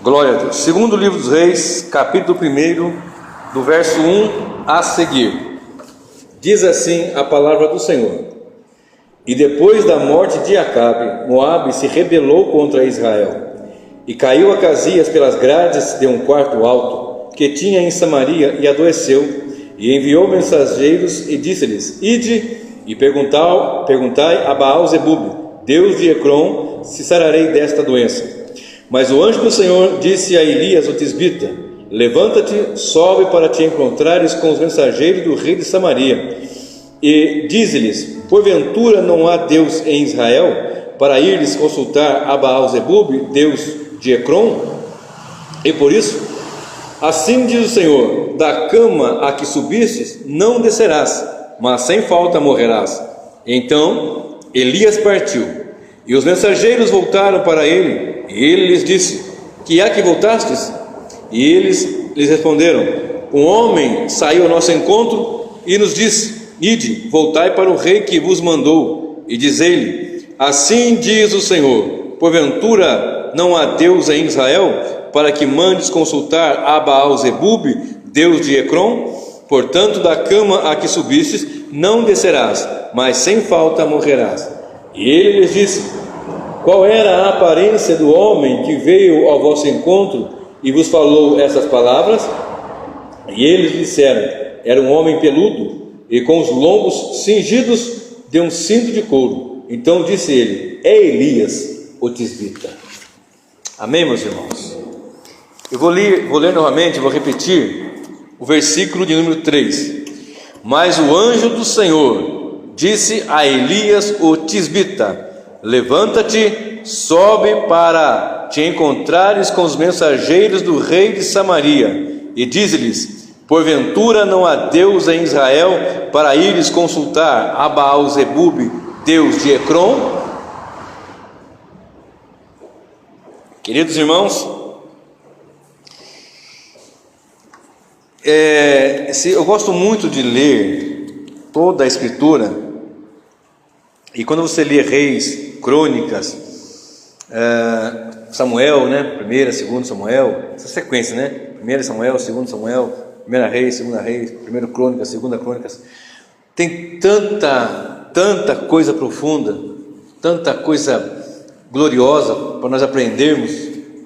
Glória a Deus. Segundo livro dos Reis, capítulo 1, do verso 1 a seguir. Diz assim a palavra do Senhor: E depois da morte de Acabe, Moabe se rebelou contra Israel, e caiu Acasias pelas grades de um quarto alto, que tinha em Samaria, e adoeceu, e enviou mensageiros, e disse-lhes: Ide e perguntai a Baal-zebub, Deus de Ecrom, se sararei desta doença. Mas o anjo do Senhor disse a Elias o tisbita: Levanta-te, sobe para te encontrares com os mensageiros do rei de Samaria, e dize-lhes: Porventura não há Deus em Israel, para ires consultar a Baal-zebub, Deus de Ecrom? E por isso, assim diz o Senhor: da cama a que subistes não descerás, mas sem falta morrerás. Então Elias partiu, e os mensageiros voltaram para ele, e ele lhes disse: Que há que voltastes? E eles lhes responderam: Um homem saiu ao nosso encontro e nos disse: Ide, voltai para o rei que vos mandou, e dizei-lhe: Assim diz o Senhor: Porventura não há Deus em Israel, para que mandes consultar a Baal-zebub, Deus de Ecrom? Portanto, da cama a que subistes não descerás, mas sem falta morrerás. E ele lhes disse: Qual era a aparência do homem que veio ao vosso encontro e vos falou essas palavras? E eles disseram: Era um homem peludo e com os lombos cingidos de um cinto de couro. Então disse ele: É Elias, o tisbita. Amém, meus irmãos? Eu vou ler novamente, vou repetir o versículo de número 3. Mas o anjo do Senhor disse a Elias, o tisbita: Levanta-te, sobe para te encontrares com os mensageiros do rei de Samaria, e dize-lhes: Porventura não há Deus em Israel, para ires consultar a Baal-zebub, Deus de Ecrom? Queridos irmãos, eu gosto muito de ler toda a Escritura, e quando você lê Reis, Crônicas, Samuel, né? 1ª, 2ª Samuel, essa sequência, né? 1 Samuel, 2 Samuel, 1 Reis, 2 Reis, 1 Crônicas, 2 Crônicas, tem tanta coisa profunda, tanta coisa gloriosa para nós aprendermos,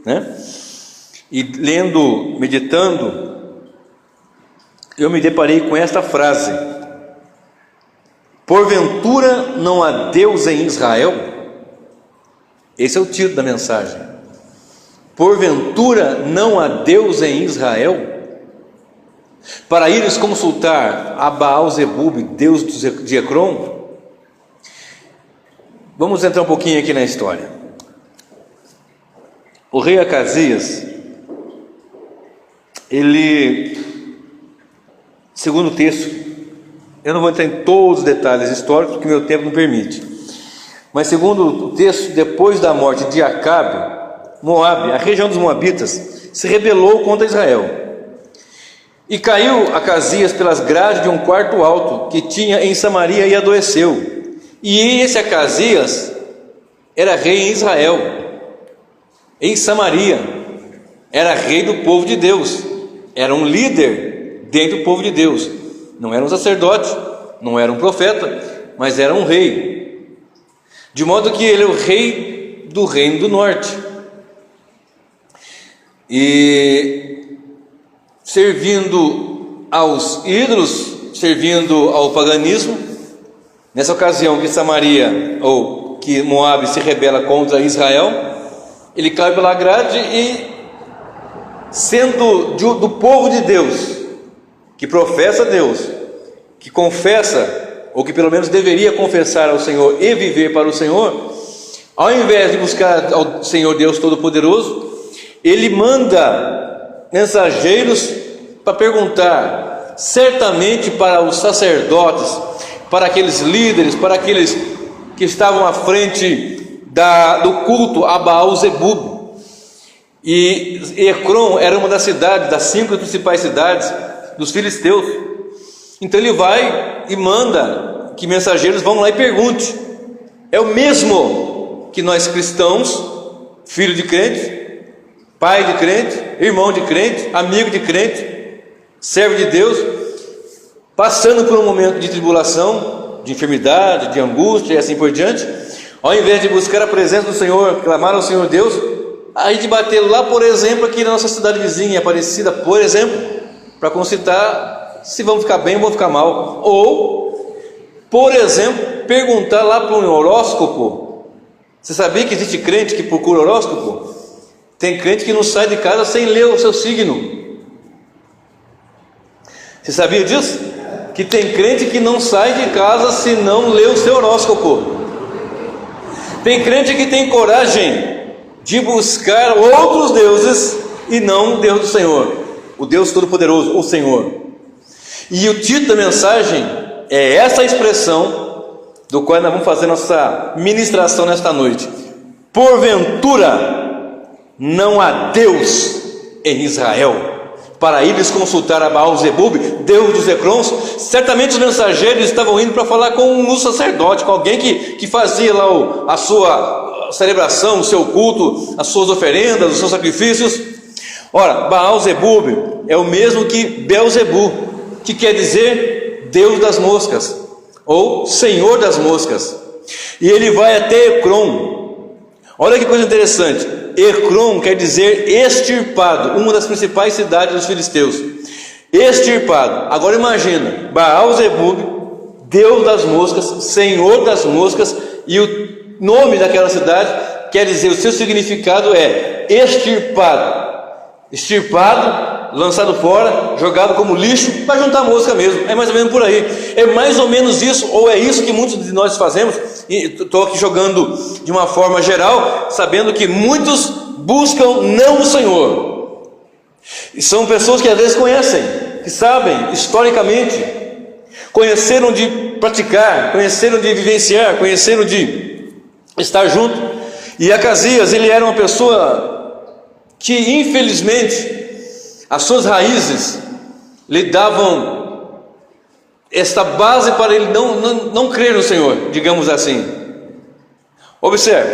né? E lendo, meditando, eu me deparei com esta frase: Porventura não há Deus em Israel? Esse é o título da mensagem. Porventura não há Deus em Israel, para ires consultar a Baal-zebub, Deus de Ecrom? Vamos entrar um pouquinho aqui na história. O rei Acasias, ele, segundo o texto, eu não vou entrar em todos os detalhes históricos, porque meu tempo não permite, mas segundo o texto, depois da morte de Acabe, Moabe, a região dos Moabitas, se rebelou contra Israel, e caiu Acasias pelas grades de um quarto alto que tinha em Samaria, e adoeceu. E esse Acasias era rei em Israel, em Samaria, era rei do povo de Deus, era um líder dentro do povo de Deus. Não era um sacerdote, não era um profeta, mas era um rei, de modo que ele é o rei do reino do norte, e servindo aos ídolos, servindo ao paganismo. Nessa ocasião que Samaria, ou que Moabe se rebela contra Israel, ele cai pela grade, e sendo do povo de Deus, que professa Deus, que confessa, ou que pelo menos deveria confessar ao Senhor e viver para o Senhor, ao invés de buscar ao Senhor Deus Todo-Poderoso, ele manda mensageiros para perguntar, certamente para os sacerdotes, para aqueles líderes, para aqueles que estavam à frente do culto a Baal-zebub. E Ecrom era uma das cidades, das 5 principais cidades dos filisteus. Então ele vai e manda que mensageiros vão lá e pergunte. É o mesmo que nós cristãos, filhos de crentes, pai de crente, irmão de crente, amigo de crente, servo de Deus, passando por um momento de tribulação, de enfermidade, de angústia e assim por diante, ao invés de buscar a presença do Senhor, clamar ao Senhor Deus, a gente bateu lá, por exemplo, aqui na nossa cidade vizinha, Aparecida, por exemplo, para concitar se vão ficar bem ou vão ficar mal. Ou, por exemplo, perguntar lá para um horóscopo. Você sabia que existe crente que procura horóscopo? Tem crente que não sai de casa sem ler o seu signo. Você sabia disso? Que tem crente que não sai de casa se não lê o seu horóscopo. Tem crente que tem coragem de buscar outros deuses e não o Deus do Senhor, o Deus Todo-Poderoso, o Senhor. E o título da mensagem é essa expressão, do qual nós vamos fazer nossa ministração nesta noite: porventura não há Deus em Israel, para eles consultar a Baal-Zebub, Deus dos Ecrons. Certamente os mensageiros estavam indo para falar com um sacerdote, com alguém que fazia lá a sua celebração, o seu culto, as suas oferendas, os seus sacrifícios. Ora, Baal-Zebub é o mesmo que Belzebu, que quer dizer Deus das moscas, ou Senhor das moscas. E ele vai até Ecrom. Olha que coisa interessante, Ecrom quer dizer extirpado, uma das principais cidades dos filisteus. Extirpado. Agora imagina, Baal-Zebub, Deus das moscas, Senhor das moscas, e o nome daquela cidade quer dizer, o seu significado é extirpado. Extirpado, lançado fora, jogado como lixo para juntar mosca mesmo. É mais ou menos por aí. É mais ou menos isso, ou é isso que muitos de nós fazemos. E estou aqui jogando de uma forma geral, sabendo que muitos buscam não o Senhor. E são pessoas que às vezes conhecem, que sabem historicamente, conheceram de praticar, conheceram de vivenciar, conheceram de estar junto. E Acasias, ele era uma pessoa que infelizmente as suas raízes lhe davam esta base para ele não crer no Senhor, digamos assim. Observe,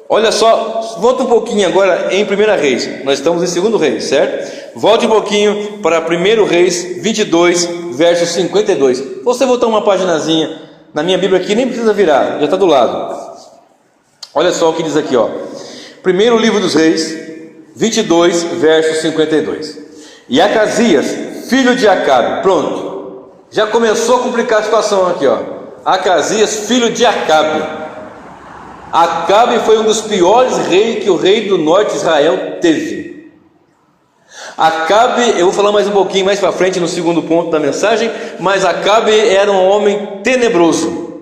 olha só, volta um pouquinho agora em 1 Reis, nós estamos em 2 Reis, certo? Volte um pouquinho para 1 Reis 22, verso 52. Você voltar uma paginazinha na minha Bíblia aqui, nem precisa virar, já está do lado. Olha só o que diz aqui, ó. Primeiro livro dos Reis, 22, verso 52. E Acasias, filho de Acabe, pronto, já começou a complicar a situação aqui, ó. Acasias, filho de Acabe. Acabe foi um dos piores reis que o rei do norte de Israel teve. Acabe, eu vou falar mais um pouquinho mais para frente no segundo ponto da mensagem, mas Acabe era um homem tenebroso,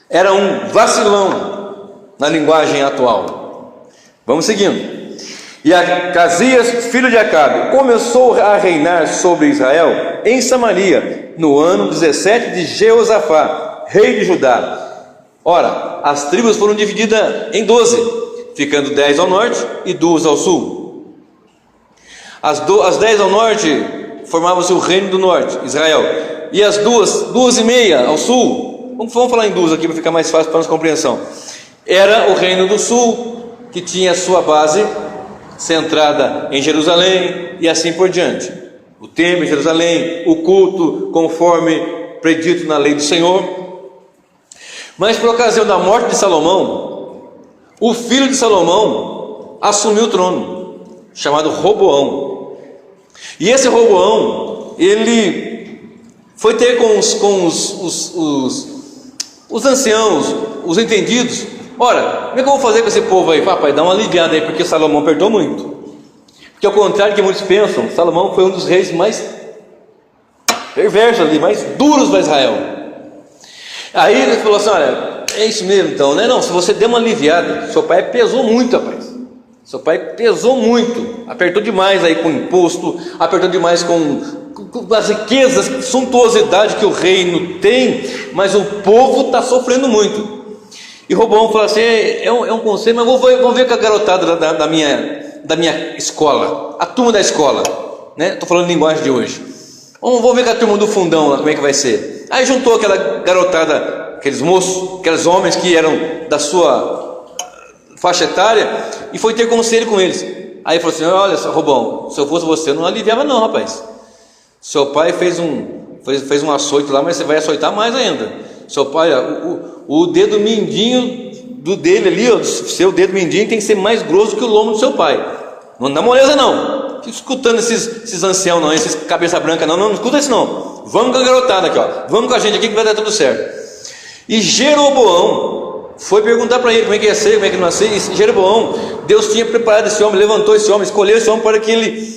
era um vacilão na linguagem atual. Vamos seguindo. E Acasias, filho de Acabe, começou a reinar sobre Israel em Samaria, no ano 17 de Jeosafá, rei de Judá. Ora, as tribos foram divididas em 12, ficando 10 ao norte e 2 ao sul. As 10 ao norte formavam-se o reino do norte, Israel, e as duas e meia ao sul, vamos falar em 2 aqui para ficar mais fácil para a nossa compreensão, era o reino do sul, que tinha a sua base centrada em Jerusalém e assim por diante. O templo em Jerusalém, o culto conforme predito na lei do Senhor. Mas por ocasião da morte de Salomão, o filho de Salomão assumiu o trono, chamado Roboão. E esse Roboão, ele foi ter com os anciãos, os entendidos. Ora, como é que eu vou fazer com esse povo aí? Papai, dá uma aliviada aí, porque Salomão apertou muito. Porque ao contrário do que muitos pensam, Salomão foi um dos reis mais perversos ali, mais duros para Israel. Aí ele falou assim: olha, é isso mesmo então, né? Não, se você der uma aliviada, seu pai pesou muito, rapaz. Seu pai pesou muito, apertou demais aí com imposto, apertou demais com as riquezas, suntuosidade que o reino tem, mas o povo está sofrendo muito. E Roboão falou assim: é um conselho, mas vamos ver com a garotada da minha escola, a turma da escola, né? Estou falando linguagem de hoje. Vamos ver com a turma do fundão lá, como é que vai ser. Aí juntou aquela garotada, aqueles moços, aqueles homens que eram da sua faixa etária, e foi ter conselho com eles. Aí ele falou assim: olha, Robão, se eu fosse você, eu não aliviava não, rapaz. Seu pai fez um açoite lá, mas você vai açoitar mais ainda. Seu pai, o dedo mindinho do dele ali, ó, seu dedo mindinho tem que ser mais grosso que o lombo do seu pai. Não dá moleza não. Fica escutando esses anciãos não, esses cabeça branca não escuta isso não. Vamos com a garotada aqui, ó. Vamos com a gente aqui que vai dar tudo certo. E Jeroboão foi perguntar para ele como é que ia ser, como é que não ia ser. E Jeroboão, Deus tinha preparado esse homem, levantou esse homem, escolheu esse homem para que ele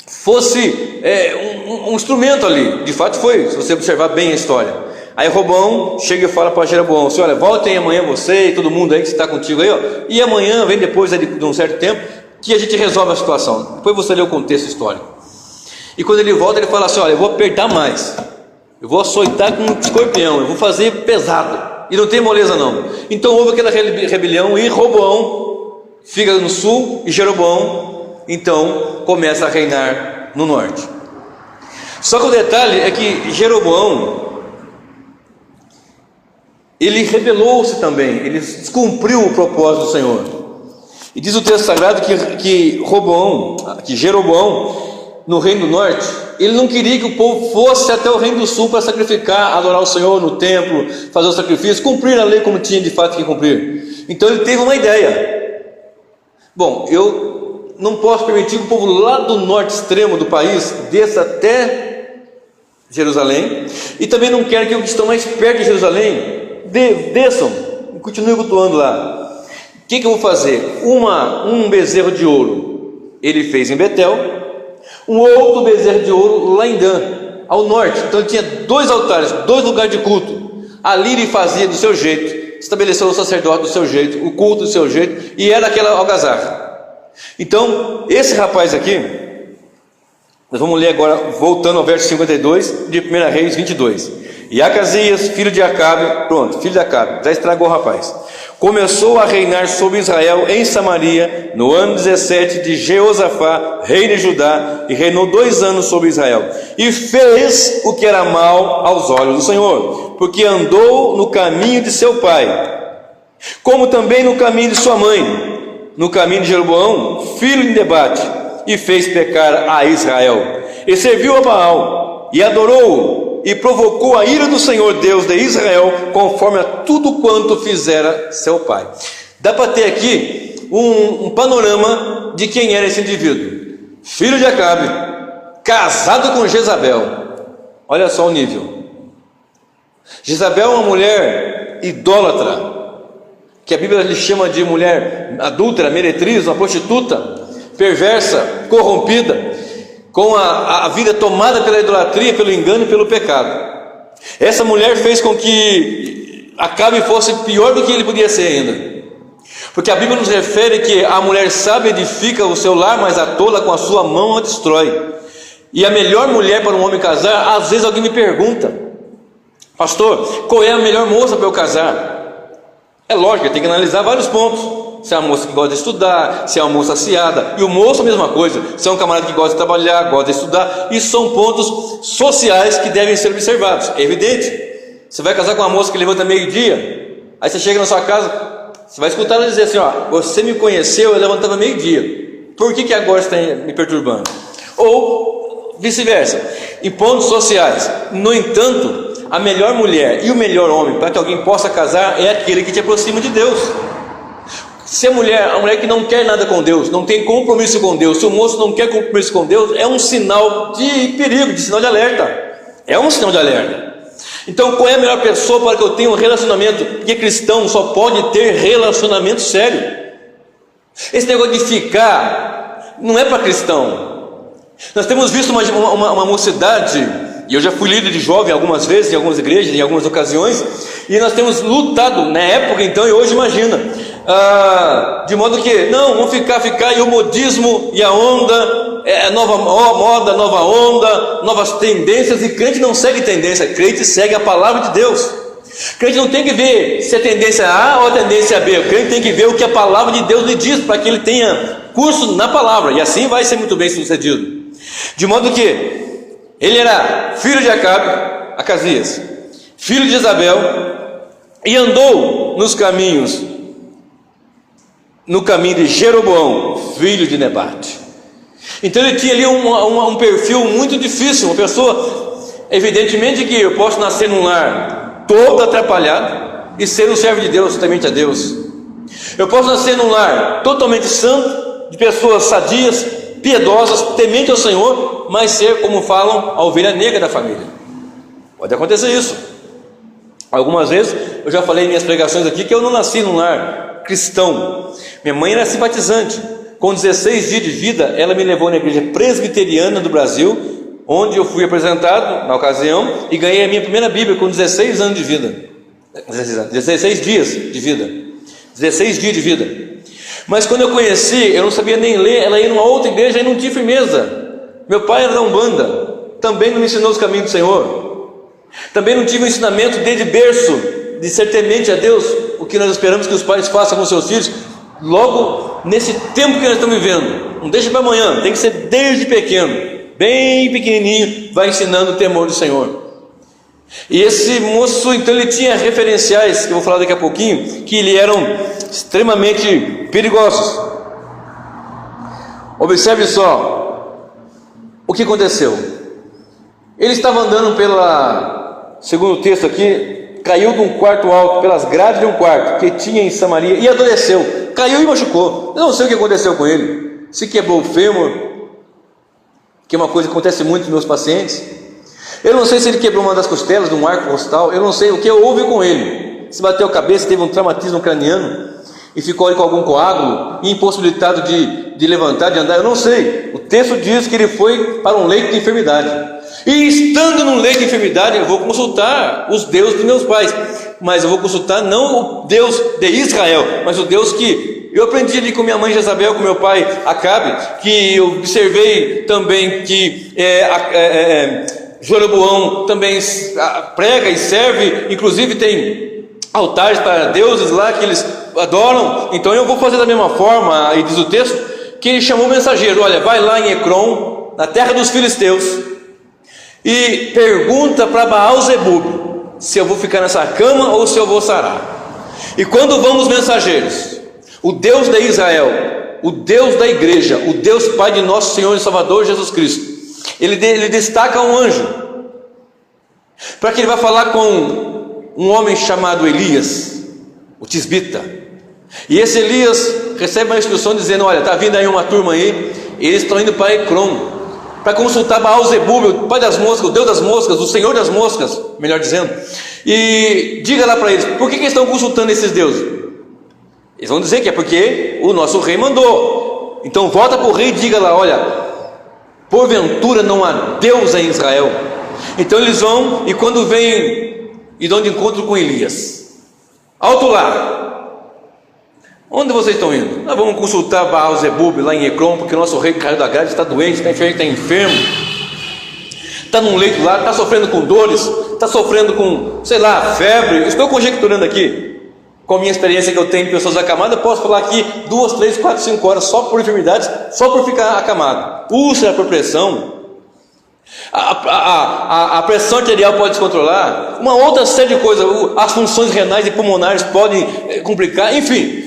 fosse um instrumento ali. De fato foi, se você observar bem a história. Aí Roboão chega e fala para Jeroboão assim: olha, voltem amanhã você e todo mundo aí que está contigo aí, ó, e amanhã, vem depois de um certo tempo, que a gente resolve a situação. Depois você lê o contexto histórico. E quando ele volta, ele fala assim: olha, eu vou apertar mais, eu vou açoitar com um escorpião, eu vou fazer pesado, e não tem moleza não. Então houve aquela rebelião, e Roboão fica no sul, e Jeroboão então começa a reinar no norte. Só que o detalhe é que Jeroboão, ele rebelou-se também, ele descumpriu o propósito do Senhor. E diz o texto sagrado que Jeroboão, no reino do norte, ele não queria que o povo fosse até o reino do sul para sacrificar, adorar o Senhor no templo, fazer o sacrifício, cumprir a lei como tinha de fato que cumprir. Então ele teve uma ideia: bom, eu não posso permitir que o povo lá do norte extremo do país desça até Jerusalém, e também não quero que os que estão mais perto de Jerusalém desçam e continuem cultuando lá. O que eu vou fazer? Um bezerro de ouro ele fez em Betel, um outro bezerro de ouro lá em Dan, ao norte. Então ele tinha 2 altares, 2 lugares de culto. Ali ele fazia do seu jeito, estabeleceu o sacerdote do seu jeito, o culto do seu jeito, e era aquela algazarra. Então esse rapaz aqui, nós vamos ler agora, voltando ao verso 52 de 1 Reis 22. E Acasias, filho de Acabe, pronto, filho de Acabe, já estragou o rapaz, começou a reinar sobre Israel em Samaria no ano 17 de Jeosafá, rei de Judá, e reinou 2 anos sobre Israel, e fez o que era mal aos olhos do Senhor, porque andou no caminho de seu pai, como também no caminho de sua mãe, no caminho de Jeroboão, filho de Nebate, e fez pecar a Israel, e serviu a Baal, e adorou-o, e provocou a ira do Senhor Deus de Israel, conforme a tudo quanto fizera seu pai. Dá para ter aqui um panorama de quem era esse indivíduo: filho de Acabe, casado com Jezabel. Olha só o nível. Jezabel é uma mulher idólatra, que a Bíblia lhe chama de mulher adúltera, meretriz, uma prostituta, perversa, corrompida, com a vida tomada pela idolatria, pelo engano e pelo pecado. Essa mulher fez com que Acabe fosse pior do que ele podia ser ainda, porque a Bíblia nos refere que a mulher sábia edifica o seu lar, mas a tola com a sua mão a destrói. E a melhor mulher para um homem casar, às vezes alguém me pergunta: pastor, qual é a melhor moça para eu casar? É lógico, tem que analisar vários pontos. Se é uma moça que gosta de estudar, se é uma moça aciada, e o moço a mesma coisa, se é um camarada que gosta de trabalhar, gosta de estudar. Isso são pontos sociais que devem ser observados. É evidente, você vai casar com uma moça que levanta meio-dia, aí você chega na sua casa, você vai escutar ela dizer assim: ó, você me conheceu, eu levantava meio-dia, por que agora você está me perturbando? Ou vice-versa, em pontos sociais. No entanto, a melhor mulher e o melhor homem para que alguém possa casar é aquele que te aproxima de Deus. Se a mulher que não quer nada com Deus, não tem compromisso com Deus, se o moço não quer compromisso com Deus, é um sinal de perigo, de sinal de alerta. É um sinal de alerta. Então, qual é a melhor pessoa para que eu tenha um relacionamento? Porque cristão só pode ter relacionamento sério. Esse negócio de ficar não é para cristão. Nós temos visto uma mocidade, e eu já fui líder de jovem algumas vezes, em algumas igrejas, em algumas ocasiões, e nós temos lutado na época então, e hoje imagina, de modo que, não, vamos ficar, e o modismo e a onda, nova moda, nova onda, novas tendências, e crente não segue tendência, crente segue a palavra de Deus. Crente não tem que ver se é tendência A ou a tendência B, o crente tem que ver o que a palavra de Deus lhe diz, para que ele tenha curso na palavra, e assim vai ser muito bem sucedido. De modo que ele era filho de Acabe, Acasias, filho de Jezabel, e andou nos caminhos no caminho de Jeroboão, filho de Nebate. Então ele tinha ali um perfil muito difícil, uma pessoa, evidentemente que eu posso nascer num lar todo atrapalhado e ser um servo de Deus, temente a Deus. Eu posso nascer num lar totalmente santo, de pessoas sadias, piedosas, temente ao Senhor, mas ser, como falam, a ovelha negra da família. Pode acontecer isso. Algumas vezes eu já falei em minhas pregações aqui que eu não nasci num lar cristão. Minha mãe era simpatizante. Com 16 dias de vida, ela me levou na igreja presbiteriana do Brasil, onde eu fui apresentado na ocasião e ganhei a minha primeira Bíblia com 16 anos de vida. 16 dias de vida. 16 dias de vida. Mas quando eu conheci, eu não sabia nem ler. Ela ia numa outra igreja e não tinha firmeza. Meu pai era da Umbanda, também não me ensinou os caminhos do Senhor. Também não tive um ensinamento desde berço de ser temente a Deus, o que nós esperamos que os pais façam com seus filhos logo nesse tempo que nós estamos vivendo. Não deixa para amanhã, tem que ser desde pequeno, bem pequenininho, vai ensinando o temor do Senhor. E esse moço, então, ele tinha referenciais, que eu vou falar daqui a pouquinho, que lhe eram extremamente perigosos. Observe só o que aconteceu. Ele estava andando segundo o texto aqui, caiu de um quarto alto, pelas grades de um quarto que tinha em Samaria, e adoeceu. Caiu e machucou. Eu não sei o que aconteceu com ele. Se quebrou o fêmur, que é uma coisa que acontece muito nos meus pacientes. Eu não sei se ele quebrou uma das costelas de um arco costal. Eu não sei o que houve com ele. Se bateu a cabeça, teve um traumatismo craniano e ficou ali com algum coágulo, impossibilitado de levantar, de andar. Eu não sei. O texto diz que ele foi para um leito de enfermidade. E estando num leito de enfermidade, eu vou consultar os deuses dos meus pais, mas eu vou consultar não o Deus de Israel, mas o Deus que eu aprendi ali com minha mãe Jezabel, com meu pai Acabe, que eu observei também que Jeroboão também prega e serve, inclusive tem altares para deuses lá que eles adoram. Então eu vou fazer da mesma forma. Aí diz o texto que ele chamou o mensageiro: olha, vai lá em Ecrom, na terra dos filisteus, e pergunta para Baal-zebub se eu vou ficar nessa cama ou se eu vou sarar. E quando vão os mensageiros, o Deus de Israel, o Deus da igreja, o Deus Pai de nosso Senhor e Salvador Jesus Cristo, ele destaca um anjo para que ele vá falar com um homem chamado Elias, o tisbita. E esse Elias recebe uma instrução dizendo: olha, está vindo aí uma turma aí, eles estão indo para Ecrom para consultar Baal-zebub, o pai das moscas, o Deus das moscas, o Senhor das moscas, melhor dizendo. E diga lá para eles, por que eles estão consultando esses deuses? Eles vão dizer que é porque o nosso rei mandou. Então volta para o rei e diga lá: olha, porventura não há Deus em Israel. Então eles vão, e quando vêm e dão de encontro com Elias: alto lá, onde vocês estão indo? Nós vamos consultar Baal-zebub lá em Ecrom, porque o nosso rei caiu da grade, está doente, está enfermo, está num leito lá, está sofrendo com dores, está sofrendo com, sei lá, febre. Estou conjecturando aqui, com a minha experiência que eu tenho de pessoas acamadas, posso falar aqui 2, 3, 4, 5 horas só por enfermidades, só por ficar acamado. Úlcera por pressão, a pressão arterial pode descontrolar, uma outra série de coisas, as funções renais e pulmonares podem complicar, enfim.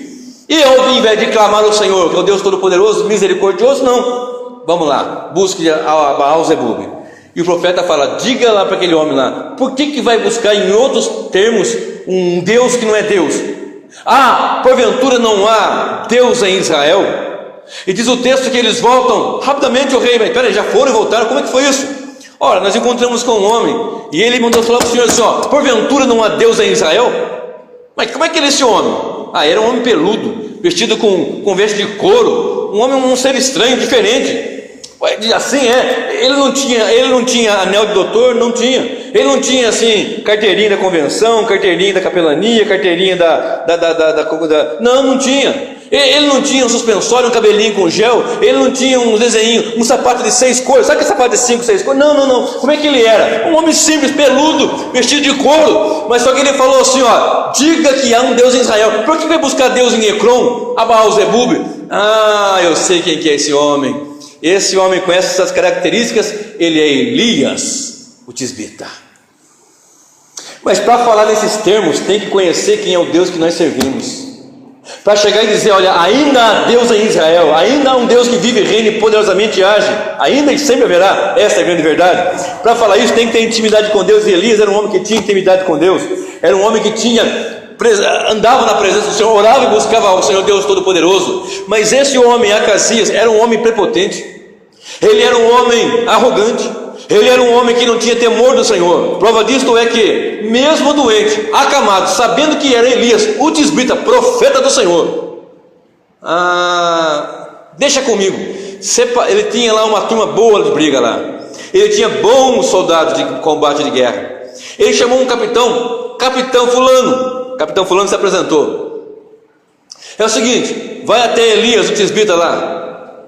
E eu, ao invés de clamar ao Senhor, que é o Deus Todo-Poderoso, misericordioso, não. Vamos lá, busque a Baal-zebub. E o profeta fala: diga lá para aquele homem lá, por que vai buscar em outros termos um Deus que não é Deus? Ah, porventura não há Deus em Israel? E diz o texto que eles voltam rapidamente ao rei. Mas peraí, já foram e voltaram? Como é que foi isso? Ora, nós encontramos com um homem e ele mandou falar para o Senhor assim: ó, porventura não há Deus em Israel? Mas como é que ele é esse homem? Ah, era um homem peludo, vestido com veste de couro, um homem, um ser estranho, diferente. Assim ele não tinha anel de doutor, não tinha. Ele não tinha assim carteirinha da convenção, carteirinha da capelania, carteirinha não tinha. Ele não tinha um suspensório, um cabelinho com gel. Ele não tinha um desenho, um sapato de 6 cores. Sabe que sapato de 5, 6 cores? Não. Como é que ele era? Um homem simples, peludo, vestido de couro. Mas só que ele falou assim: ó, diga que há um Deus em Israel. Por que vai buscar Deus em Ecrom, a Baal-zebub? Ah, eu sei quem que é esse homem. Esse homem conhece essas características. Ele é Elias, o tisbita. Mas para falar nesses termos, tem que conhecer quem é o Deus que nós servimos. para chegar e dizer: olha, ainda há Deus em Israel, ainda há um Deus que vive, reina e poderosamente age, ainda e sempre haverá. Essa é a grande verdade. Para falar isso tem que ter intimidade com Deus, e Elias era um homem que tinha intimidade com Deus, era um homem que andava na presença do Senhor, orava e buscava ao Senhor Deus Todo-Poderoso. Mas esse homem, Acasias, era um homem prepotente, ele era um homem arrogante, ele era um homem que não tinha temor do Senhor. Prova disto é que, mesmo doente, acamado, sabendo que era Elias, o tisbita, profeta do Senhor, deixa comigo, ele tinha lá uma turma boa de briga lá, ele tinha bons soldados de combate de guerra. Ele chamou um capitão fulano se apresentou. É o seguinte: vai até Elias, o tisbita lá,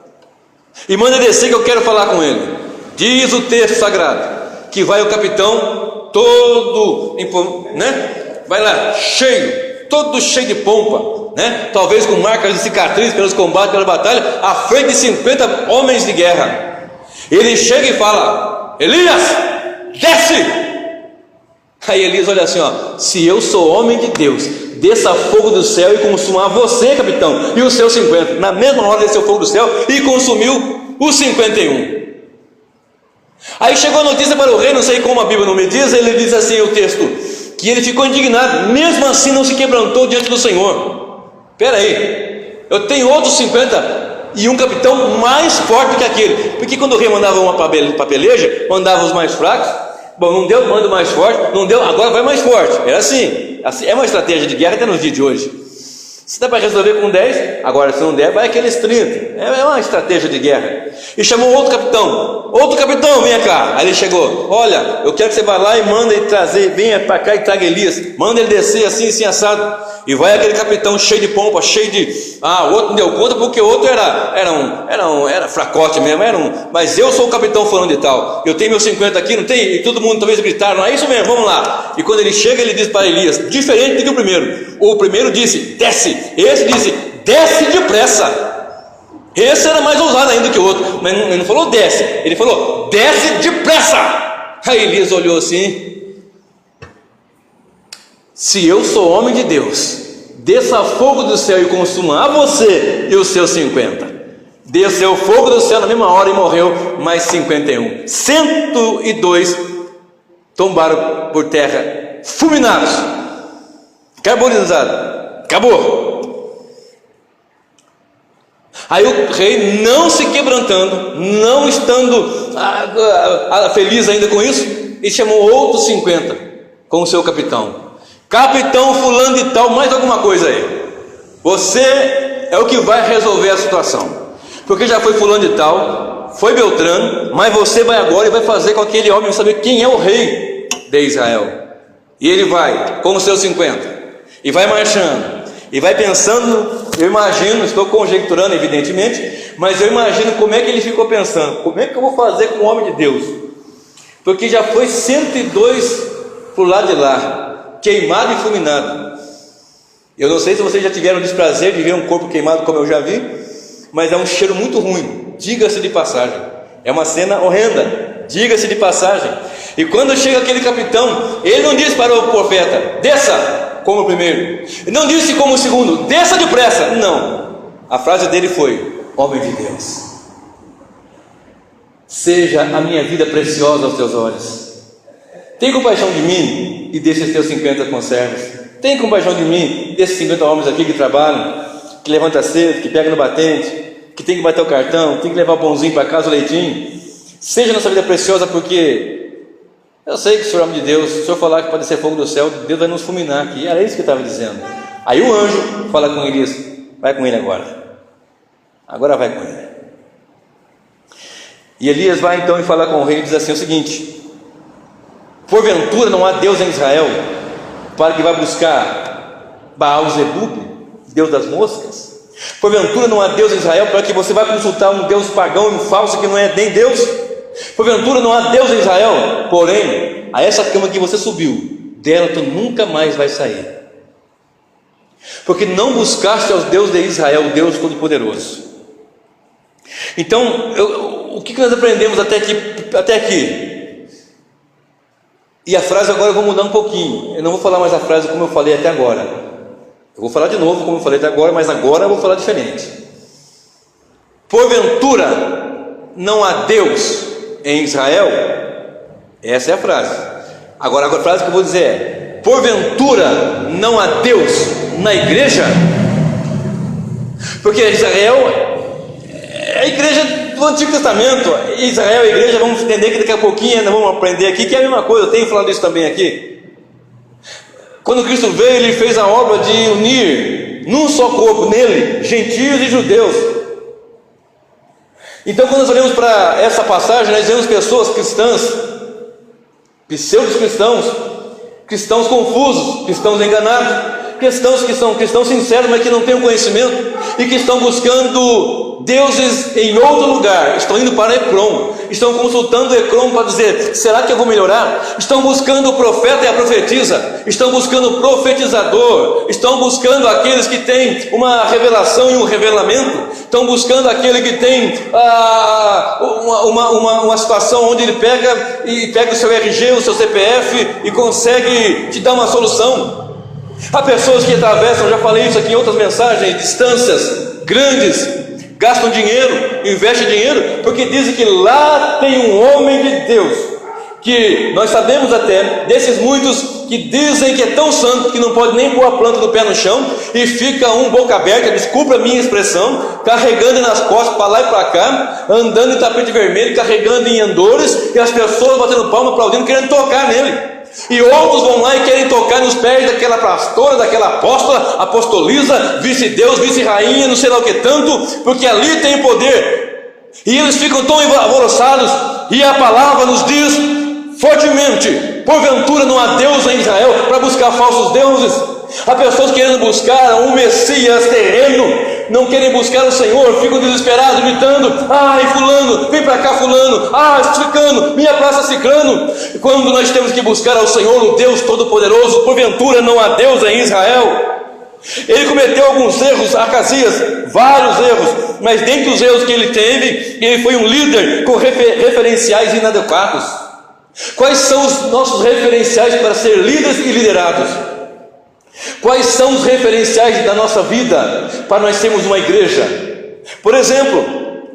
e manda descer que eu quero falar com ele. Diz o texto sagrado que vai o capitão todo, né? Vai lá, todo cheio de pompa, né? Talvez com marcas de cicatriz pelos combates, pela batalha, à frente de 50 homens de guerra. Ele chega e fala: Elias, desce! Aí Elias olha assim, se eu sou homem de Deus, desça fogo do céu e consumar você, capitão, e os seus 50. Na mesma hora desceu fogo do céu e consumiu os 51. Aí chegou a notícia para o rei, não sei como a Bíblia não me diz, ele diz assim o texto, que ele ficou indignado, mesmo assim não se quebrantou diante do Senhor. Espera aí, eu tenho outros 50 e um capitão mais forte que aquele, porque quando o rei mandava uma peleja, mandava os mais fracos. Bom, não deu, manda o mais forte, não deu, agora vai mais forte. Era assim, é uma estratégia de guerra até nos dias de hoje. Se dá para resolver com 10, agora se não der, vai aqueles 30. É uma estratégia de guerra. E chamou outro capitão, venha cá. Aí ele chegou: olha, eu quero que você vá lá e manda ele trazer, venha para cá e traga Elias, manda ele descer assim assado. E vai aquele capitão cheio de pompa, cheio de... o outro não deu conta porque o outro era fracote mesmo, mas eu sou o capitão falando de tal, eu tenho meus 50 aqui, não tem? E todo mundo talvez gritaram: é isso mesmo, vamos lá. E quando ele chega, ele diz para Elias, diferente do que o primeiro disse: desce. Esse disse: desce depressa. Esse era mais ousado ainda que o outro, mas ele não falou desce, ele falou: desce depressa. Aí Elias olhou assim: se eu sou homem de Deus, desça fogo do céu e consuma a você e os seus 50. Desceu fogo do céu na mesma hora e morreu mais 51. 102 tombaram por terra, fulminados, carbonizados. Acabou. Aí o rei, não se quebrantando, não estando feliz ainda com isso, ele chamou outros 50 com o seu capitão fulano de tal, mais alguma coisa aí. Você é o que vai resolver a situação, porque já foi fulano de tal, foi Beltrano, mas você vai agora e vai fazer com aquele homem saber quem é o rei de Israel. E ele vai com os seus 50 e vai marchando e vai pensando. Eu imagino, estou conjecturando evidentemente, mas eu imagino como é que ele ficou pensando: como é que eu vou fazer com o homem de Deus? Porque já foi 102 para o lado de lá, queimado e fulminado. Eu não sei se vocês já tiveram o desprazer de ver um corpo queimado como eu já vi, mas é um cheiro muito ruim, diga-se de passagem. É uma cena horrenda, diga-se de passagem. E quando chega aquele capitão, ele não diz para o profeta: desça como o primeiro, ele não disse como o segundo: desça depressa. Não, a frase dele foi: homem de Deus, seja a minha vida preciosa aos teus olhos. Tem compaixão de mim e desses teus 50 conservos. Tem compaixão de mim, desses 50 homens aqui que trabalham, que levanta cedo, que pega no batente, que tem que bater o cartão, tem que levar o pãozinho para casa, o leitinho. Seja nossa vida preciosa, porque eu sei que o Senhor é homem de Deus. Se o Senhor falar que pode ser fogo do céu, Deus vai nos fulminar aqui. Era isso que ele estava dizendo. Aí o anjo fala com Elias: vai com ele agora vai com ele. E Elias vai então e fala com o rei e diz assim o seguinte: porventura não há Deus em Israel para que vá buscar Baal-zebub, Deus das moscas? Porventura não há Deus em Israel para que você vá consultar um Deus pagão e falso que não é nem Deus? Porventura não há Deus em Israel? Porém, a essa cama que você subiu, dela tu nunca mais vai sair, porque não buscaste aos Deus de Israel, o Deus Todo-Poderoso. Então, o que nós aprendemos até aqui? E a frase agora eu vou mudar um pouquinho. Eu não vou falar mais a frase como eu falei até agora. Eu vou falar de novo, como eu falei até agora, mas agora eu vou falar diferente. Porventura não há Deus em Israel? Essa é a frase. Agora a frase que eu vou dizer é: porventura não há Deus na igreja? Porque Israel é a igreja do Antigo Testamento. Israel é a igreja, vamos entender que daqui a pouquinho ainda vamos aprender aqui que é a mesma coisa. Eu tenho falado isso também aqui. Quando Cristo veio, Ele fez a obra de unir num só corpo, nele, gentios e judeus. Então quando nós olhamos para essa passagem, nós vemos pessoas cristãs, pseudos cristãos, cristãos confusos, cristãos enganados, cristãos que são cristãos sinceros, mas que não têm o conhecimento e que estão buscando deuses em outro lugar. Estão indo para Ecrom, estão consultando Ecrom para dizer: será que eu vou melhorar? Estão buscando o profeta e a profetisa, estão buscando o profetizador, estão buscando aqueles que têm uma revelação e um revelamento, estão buscando aquele que tem uma situação onde ele pega o seu RG, o seu CPF e consegue te dar uma solução. Há pessoas que atravessam, já falei isso aqui em outras mensagens, distâncias grandes, gastam dinheiro, investem dinheiro, porque dizem que lá tem um homem de Deus, que nós sabemos até, desses muitos que dizem que é tão santo que não pode nem pôr a planta do pé no chão, e fica um boca aberta, desculpa a minha expressão, carregando nas costas para lá e para cá, andando em tapete vermelho, carregando em andores, e as pessoas batendo palma, aplaudindo, querendo tocar nele. E outros vão lá e querem tocar nos pés daquela pastora, daquela apóstola, apostoliza, vice-deus, vice-rainha, não sei lá o que tanto, porque ali tem poder. E eles ficam tão alvoroçados, e a palavra nos diz fortemente: porventura não há Deus em Israel, para buscar falsos deuses. Há pessoas querendo buscar um Messias terreno, não querem buscar o Senhor, ficam desesperados, gritando: ai fulano, vem para cá fulano, ciclano, minha praça ciclano. Quando nós temos que buscar ao Senhor, o Deus Todo-Poderoso, porventura não há Deus em Israel? Ele cometeu alguns erros, Acasias, vários erros, mas dentre os erros que ele teve, ele foi um líder com referenciais inadequados. Quais são os nossos referenciais para ser líderes e liderados? Quais são os referenciais da nossa vida para nós sermos uma igreja? Por exemplo,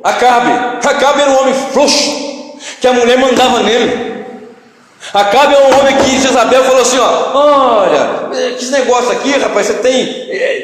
Acabe era um homem frouxo, que a mulher mandava nele. Acabe é um homem que Jezabel falou assim: olha, que esse negócio aqui, rapaz, você tem,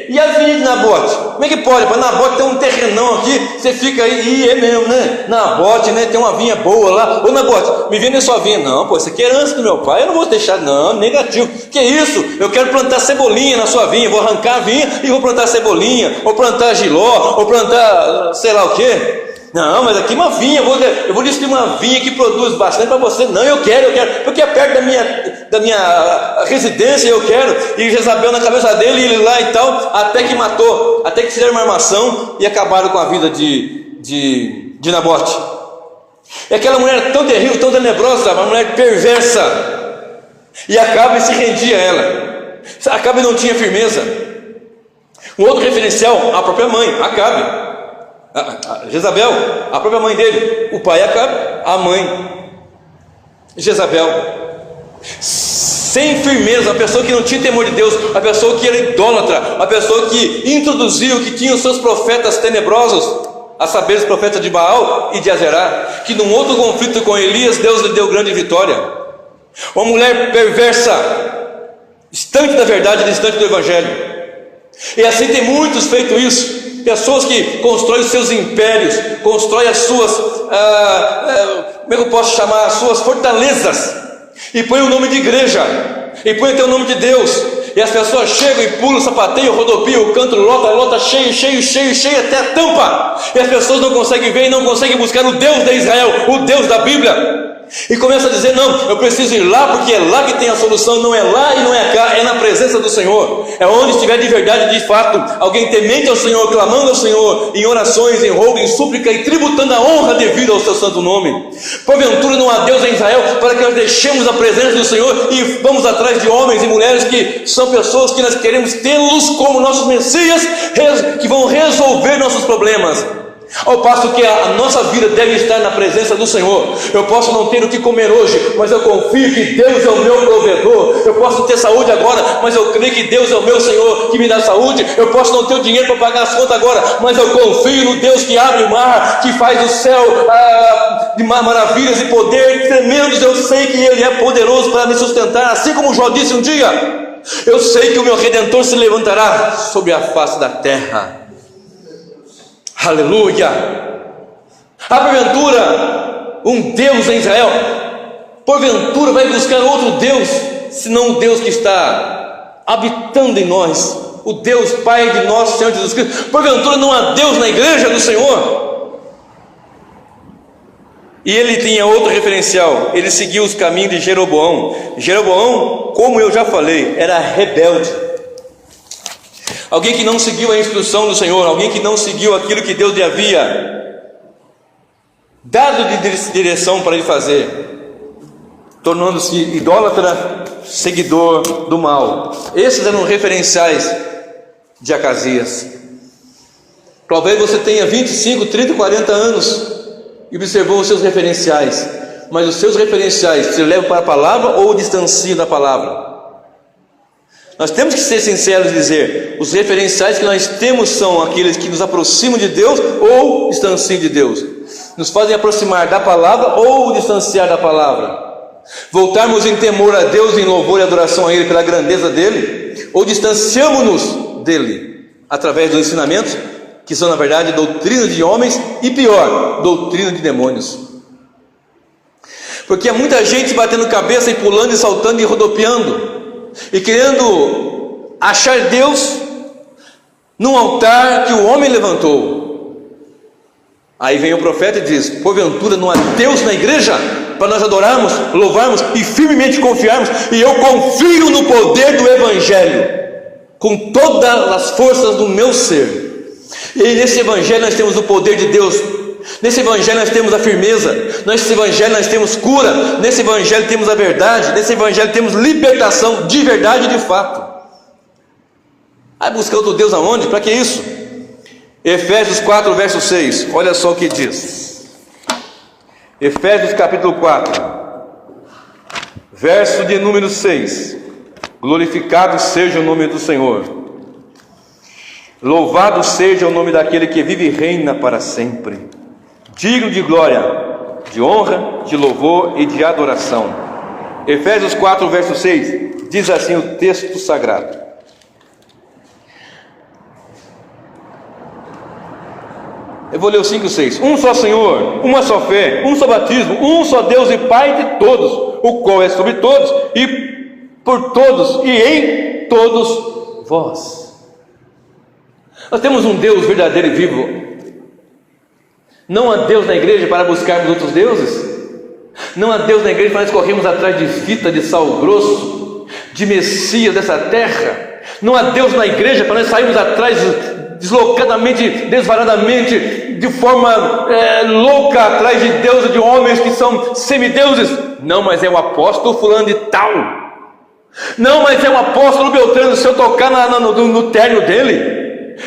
e a vinha de Nabote? Como é que pode? Para Nabote tem um terrenão aqui, você fica aí, é mesmo, né? Nabote, né? Tem uma vinha boa lá. Ô Nabote, me vende a sua vinha. Não, pô, isso aqui é herança do meu pai, eu não vou deixar, não, negativo. Que isso? Eu quero plantar cebolinha na sua vinha, vou arrancar a vinha e vou plantar cebolinha, ou plantar giló, ou plantar sei lá o que. Não, mas aqui uma vinha, eu vou distribuir uma vinha que produz bastante para você. Não, eu quero, porque é perto da minha residência, eu quero. E Jezabel na cabeça dele, ele lá e tal, até que matou, até que fizeram uma armação e acabaram com a vida de Nabote. E aquela mulher tão terrível, tão tenebrosa, uma mulher perversa, e Acabe se rendia a ela. Acabe não tinha firmeza. Um outro referencial, a própria mãe, Acabe. Jezabel, a própria mãe dele, o pai Acabe, a mãe Jezabel, sem firmeza, a pessoa que não tinha temor de Deus, a pessoa que era idólatra, a pessoa que introduziu, que tinha os seus profetas tenebrosos, a saber, os profetas de Baal e de Azerá, que num outro conflito com Elias, Deus lhe deu grande vitória. Uma mulher perversa, distante da verdade, distante do evangelho. E assim tem muitos feito isso. Pessoas que constroem os seus impérios, constroem as suas, como é que eu posso chamar? As suas fortalezas, e põem o nome de igreja, e põem até o nome de Deus, e as pessoas chegam e pulam, sapateiam, rodopiam, cantam, lota, cheio, até a tampa, e as pessoas não conseguem ver e não conseguem buscar o Deus de Israel, o Deus da Bíblia. E começa a dizer: não, eu preciso ir lá, porque é lá que tem a solução. Não é lá e não é cá, é na presença do Senhor. É onde estiver de verdade, de fato, alguém temente ao Senhor, clamando ao Senhor, em orações, em roubo, em súplica, e tributando a honra devida ao seu santo nome. Porventura não há Deus em Israel, para que nós deixemos a presença do Senhor e vamos atrás de homens e mulheres que são pessoas que nós queremos tê-los como nossos Messias, que vão resolver nossos problemas. Ao passo que a nossa vida deve estar na presença do Senhor. Eu posso não ter o que comer hoje, mas eu confio que Deus é o meu provedor. Eu posso ter saúde agora, mas eu creio que Deus é o meu Senhor que me dá saúde. Eu posso não ter o dinheiro para pagar as contas agora, mas eu confio no Deus que abre o mar, que faz o céu de maravilhas e poder tremendos. Eu sei que Ele é poderoso para me sustentar, assim como Jó disse um dia: eu sei que o meu Redentor se levantará sobre a face da terra. Aleluia! Há porventura um Deus em Israel? Porventura vai buscar outro Deus, senão o Deus que está habitando em nós, o Deus Pai de nosso Senhor Jesus Cristo? Porventura não há Deus na igreja do Senhor? E ele tinha outro referencial, ele seguiu os caminhos de Jeroboão. Jeroboão, como eu já falei, era rebelde. Alguém que não seguiu a instrução do Senhor, alguém que não seguiu aquilo que Deus lhe havia dado de direção para ele fazer, tornando-se idólatra, seguidor do mal. Esses eram referenciais de Acasias. Talvez você tenha 25, 30, 40 anos e observou os seus referenciais, mas os seus referenciais te levam para a palavra ou distanciam da palavra? Nós temos que ser sinceros e dizer: os referenciais que nós temos são aqueles que nos aproximam de Deus ou distanciam de Deus, nos fazem aproximar da palavra ou distanciar da palavra, voltarmos em temor a Deus, em louvor e adoração a Ele pela grandeza dEle, ou distanciamos-nos dEle através dos ensinamentos que são na verdade doutrina de homens e pior, doutrina de demônios. Porque há muita gente batendo cabeça e pulando e saltando e rodopiando e querendo achar Deus num altar que o homem levantou. Aí vem o profeta e diz: porventura não há Deus na igreja para nós adorarmos, louvarmos e firmemente confiarmos? E eu confio no poder do Evangelho com todas as forças do meu ser. E nesse Evangelho nós temos o poder de Deus. Nesse Evangelho nós temos a firmeza, nesse Evangelho nós temos cura, nesse Evangelho temos a verdade, nesse Evangelho temos libertação de verdade e de fato. Vai buscar outro Deus aonde? Para que isso? Efésios 4 verso 6, olha só o que diz. Efésios capítulo 4 verso de número 6: glorificado seja o nome do Senhor, louvado seja o nome daquele que vive e reina para sempre, digno de glória, de honra, de louvor e de adoração. Efésios 4 verso 6 diz assim o texto sagrado: eu vou ler o 5 e 6. Um só Senhor, uma só fé, um só batismo, um só Deus e Pai de todos, o qual é sobre todos e por todos e em todos vós. Nós temos um Deus verdadeiro e vivo. Não há Deus na igreja para buscarmos outros deuses. Não há Deus na igreja para nós corrermos atrás de fita de sal grosso, de Messias dessa terra. Não há Deus na igreja para nós sairmos atrás deslocadamente, desvaradamente, de forma louca, atrás de deuses, de homens que são semideuses. Não, mas é o apóstolo fulano de tal. Não, mas é o apóstolo Beltrano. Se eu tocar no terno dele,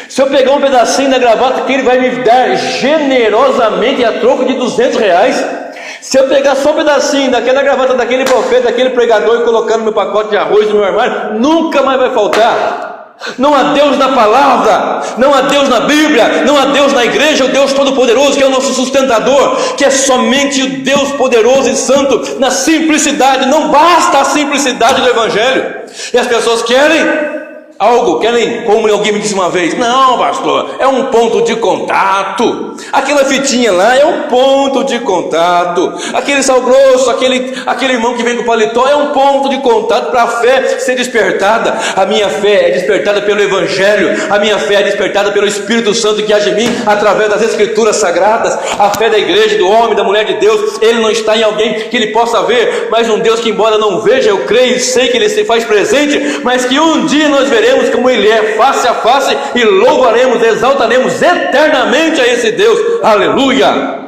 se eu pegar um pedacinho da gravata que ele vai me dar generosamente a troco de R$200, se eu pegar só um pedacinho daquela gravata daquele profeta, daquele pregador e colocar no meu pacote de arroz no meu armário, nunca mais vai faltar. Não há Deus na palavra, não há Deus na Bíblia, não há Deus na igreja, o Deus Todo-Poderoso que é o nosso sustentador, que é somente o Deus poderoso e santo, na simplicidade. Não basta a simplicidade do Evangelho, e as pessoas querem algo, como alguém me disse uma vez: não, pastor, é um ponto de contato, aquela fitinha lá é um ponto de contato, aquele sal grosso, aquele irmão que vem com paletó é um ponto de contato para a fé ser despertada. A minha fé é despertada pelo Evangelho, a minha fé é despertada pelo Espírito Santo que age em mim, através das Escrituras Sagradas. A fé da igreja, do homem, da mulher de Deus, ele não está em alguém que ele possa ver, mas um Deus que, embora não veja, eu creio e sei que ele se faz presente, mas que um dia nós veremos como ele é, face a face, e louvaremos, exaltaremos eternamente a esse Deus. Aleluia!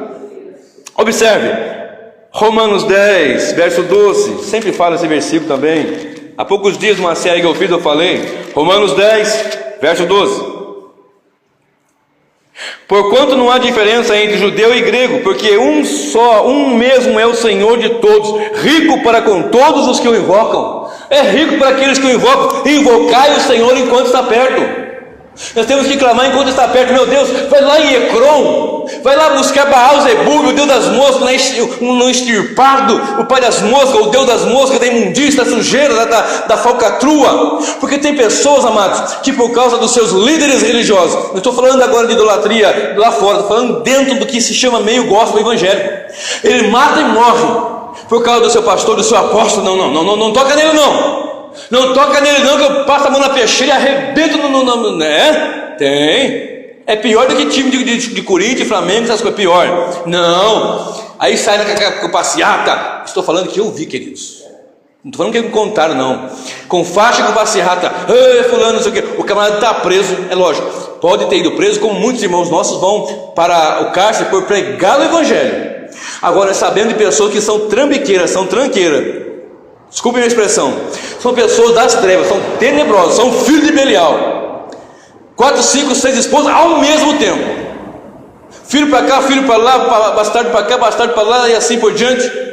Observe Romanos 10 verso 12, sempre falo esse versículo também. Há poucos dias, numa série que eu fiz, eu falei Romanos 10 verso 12: Porquanto não há diferença entre judeu e grego, porque um mesmo é o Senhor de todos, rico para com todos os que o invocam. É rico para aqueles que o invocam. Invocai o Senhor enquanto está perto. Nós temos que clamar enquanto está perto. Meu Deus, vai lá em Ecrom, vai lá buscar Baal-zebub, o Deus das moscas, no extirpado, o pai das moscas, o Deus das moscas, da imundícia, da sujeira, da falcatrua. Porque tem pessoas, amados, que por causa dos seus líderes religiosos, não estou falando agora de idolatria lá fora, estou falando dentro do que se chama meio gospel evangélico, ele mata e morre por causa do seu pastor, do seu apóstolo. Não toca nele não. Não toca nele não, que eu passo a mão na peixeira e arrebento né? Tem. É pior do que time de Corinthians, Flamengo, essas coisas, pior. Não. Aí sai com passeata. Estou falando que eu vi, queridos. Não estou falando que me contaram, não. Com faixa e com passeata. Fulano, não sei o quê. O camarada está preso, é lógico. Pode ter ido preso, como muitos irmãos nossos vão para o cárcere por pregar o evangelho. Agora, sabendo de pessoas que são trambiqueiras, são tranqueiras. Desculpe a minha expressão. São pessoas das trevas, são tenebrosas, são filhos de Belial. 4, 5, 6 esposas ao mesmo tempo. Filho para cá, filho para lá, bastardo para cá, bastardo para lá, e assim por diante.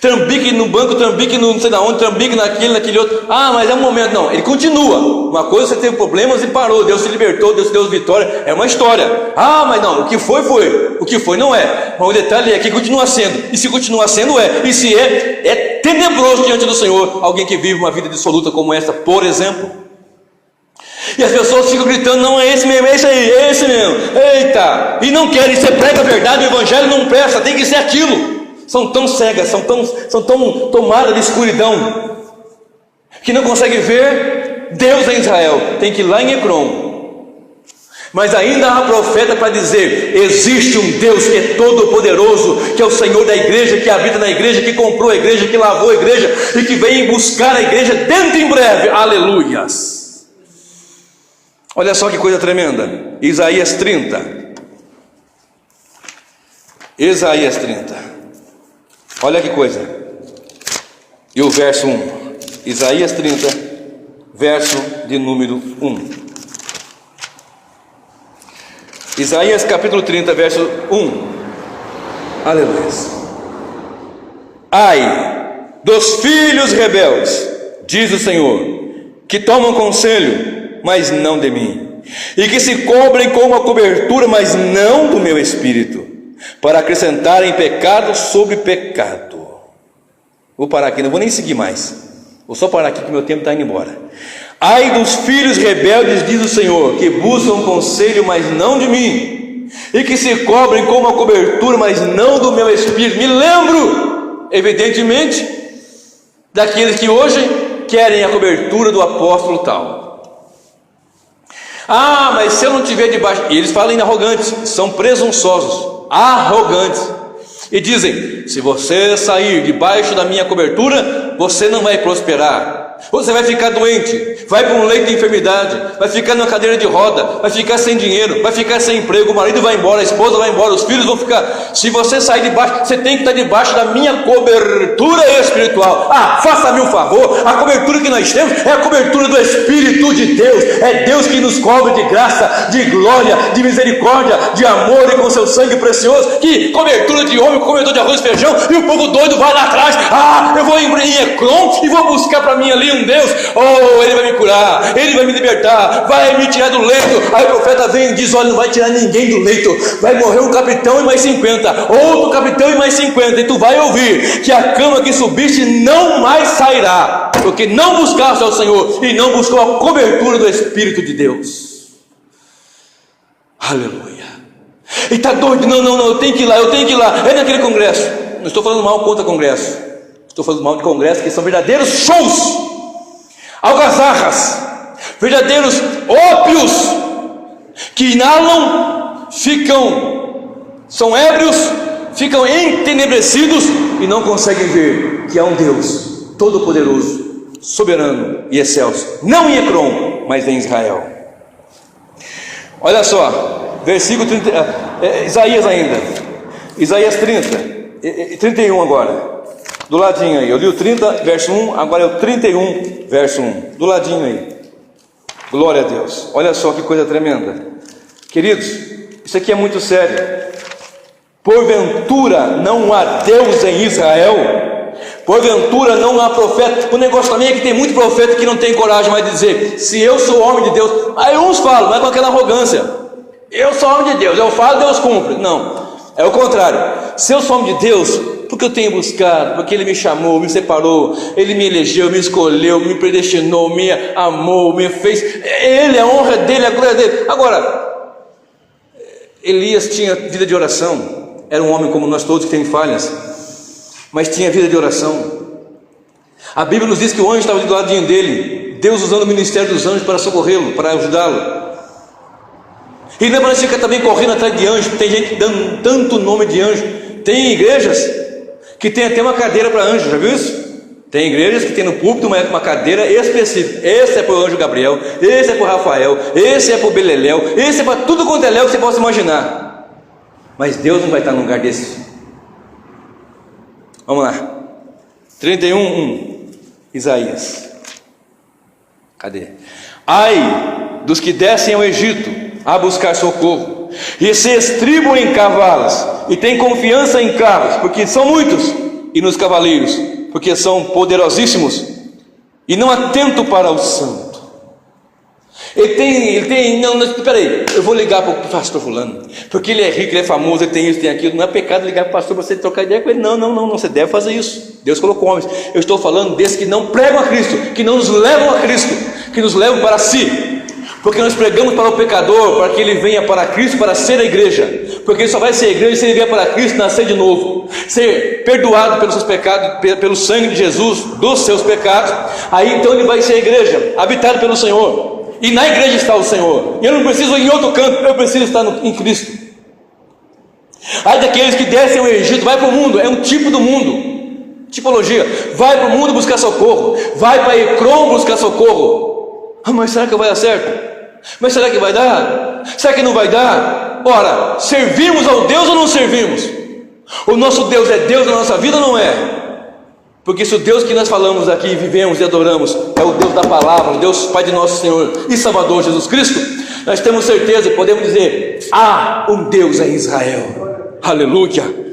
Trambique no banco, trambique no não sei da onde, trambique naquele outro. Mas é um momento. Não, ele continua. Uma coisa, você teve problemas e parou, Deus se libertou, Deus deu vitória. É uma história. Mas não, o que foi, foi. O que foi não é. Mas o detalhe é que continua sendo. E se continua sendo, é. E se é tenebroso diante do Senhor. Alguém que vive uma vida dissoluta como essa, por exemplo. E as pessoas ficam gritando: não, é esse mesmo, é esse aí, é esse mesmo. Eita! E não querem, você prega a verdade, o evangelho não presta, tem que ser aquilo. São tão cegas, são tão tomadas de escuridão, que não conseguem ver Deus em Israel. Tem que ir lá em Ecrom. Mas ainda há profeta para dizer: existe um Deus que é todo poderoso, que é o Senhor da igreja, que habita na igreja, que comprou a igreja, que lavou a igreja e que vem buscar a igreja dentro em breve. Aleluias! Olha só que coisa tremenda. Isaías 30. Isaías 30. Olha que coisa. E o verso 1. Isaías 30, verso de número 1. Isaías capítulo 30, verso 1. Aleluia. Ai dos filhos rebeldes, diz o Senhor, que tomam conselho, mas não de mim, e que se cobrem com uma cobertura, mas não do meu espírito, para acrescentarem pecado sobre pecado. Vou parar aqui, não vou nem seguir mais. Vou só parar aqui que meu tempo está indo embora. Ai dos filhos rebeldes, diz o Senhor, que buscam conselho, mas não de mim, e que se cobrem com uma cobertura, mas não do meu espírito. Me lembro, evidentemente, daqueles que hoje querem a cobertura do apóstolo tal. Mas se eu não tiver debaixo... E eles falam em arrogantes, são presunçosos, arrogantes, e dizem: se você sair debaixo da minha cobertura, você não vai prosperar, você vai ficar doente, vai para um leito de enfermidade, vai ficar numa cadeira de roda, vai ficar sem dinheiro, vai ficar sem emprego, o marido vai embora, a esposa vai embora, os filhos vão ficar. Se você sair debaixo, você tem que estar debaixo da minha cobertura espiritual. Faça-me um favor, a cobertura que nós temos é a cobertura do Espírito de Deus. É Deus que nos cobre de graça, de glória, de misericórdia, de amor, e com seu sangue precioso. Que cobertura de homem, comedor de arroz e feijão, e o povo doido vai lá atrás. Eu vou em Ecrom e vou buscar para mim ali um Deus. Ele vai me curar, ele vai me libertar, vai me tirar do leito. Aí o profeta vem e diz: olha, não vai tirar ninguém do leito, vai morrer um capitão e mais 50, outro capitão e mais 50, e tu vai ouvir que a cama que subiste não mais sairá, porque não buscaste ao Senhor e não buscou a cobertura do Espírito de Deus. Aleluia. E está doido? Não, eu tenho que ir lá, é naquele congresso. Não estou falando mal contra congresso, estou falando mal de congresso que são verdadeiros shows, algazarras, verdadeiros ópios, que inalam, são ébrios, ficam entenebrecidos e não conseguem ver que há um Deus todo-poderoso, soberano e excelso, não em Ecrom, mas em Israel. Olha só, versículo 30, Isaías ainda, Isaías 30, 31 agora. Do ladinho aí, eu li o 30, verso 1, agora é o 31, verso 1, do ladinho aí. Glória a Deus. Olha só que coisa tremenda. Queridos, Isso aqui é muito sério. Porventura não há Deus em Israel? Porventura não há profeta? O negócio também é que tem muito profeta que não tem coragem mais de dizer: se eu sou homem de Deus. Aí uns falam, mas com aquela arrogância: eu sou homem de Deus, eu falo, Deus cumpre. Não, é o contrário. Se eu sou homem de Deus, porque eu tenho buscado, porque Ele me chamou, me separou, Ele me elegeu, me escolheu, me predestinou, me amou, me fez. Ele, a honra dele, a glória dele. Agora, Elias tinha vida de oração. Era um homem como nós todos que tem falhas, mas tinha vida de oração. A Bíblia nos diz que o anjo estava do ladinho dele, Deus usando o ministério dos anjos para socorrê-lo, para ajudá-lo. E não é para ficar também correndo atrás de anjo. Tem gente dando tanto nome de anjo. Tem igrejas que tem até uma cadeira para anjo, já viu isso? Tem igrejas que tem no púlpito uma cadeira específica. Esse é para o anjo Gabriel, esse é para o Rafael, esse é para o Beleléu, esse é para tudo quanto é Léo que você possa imaginar. Mas Deus não vai estar num lugar desse. Vamos lá. 31:1. Isaías. Cadê? Ai dos que descem ao Egito a buscar socorro, e se estribam em cavalos, e têm confiança em carros, porque são muitos, e nos cavaleiros, porque são poderosíssimos, e não atentam para o santo. Peraí, eu vou ligar para o pastor fulano, porque ele é rico, ele é famoso, ele tem isso, tem aquilo. Não é pecado ligar para o pastor para você trocar ideia com ele. Não, você deve fazer isso. Deus colocou homens. Eu estou falando desses que não pregam a Cristo, que não nos levam a Cristo, que nos levam para si. Porque nós pregamos para o pecador, para que ele venha para Cristo, para ser a igreja. Porque ele só vai ser a igreja se ele vier para Cristo, nascer de novo, ser perdoado pelos seus pecados, pelo sangue de Jesus, dos seus pecados. Aí então ele vai ser a igreja, habitado pelo Senhor. E na igreja está o Senhor. E eu não preciso ir em outro canto, eu preciso estar em Cristo. Aí daqueles que descem ao Egito, vai para o mundo, é um tipo do mundo, tipologia. Vai para o mundo buscar socorro, vai para Ecrom buscar socorro. Mas será que vai dar certo? Mas será que vai dar? Será que não vai dar? Ora, servimos ao Deus ou não servimos? O nosso Deus é Deus na nossa vida ou não é? Porque se o Deus que nós falamos aqui, vivemos e adoramos, é o Deus da palavra, o Deus Pai de nosso Senhor e Salvador Jesus Cristo, nós temos certeza e podemos dizer: há um Deus em Israel. Aleluia.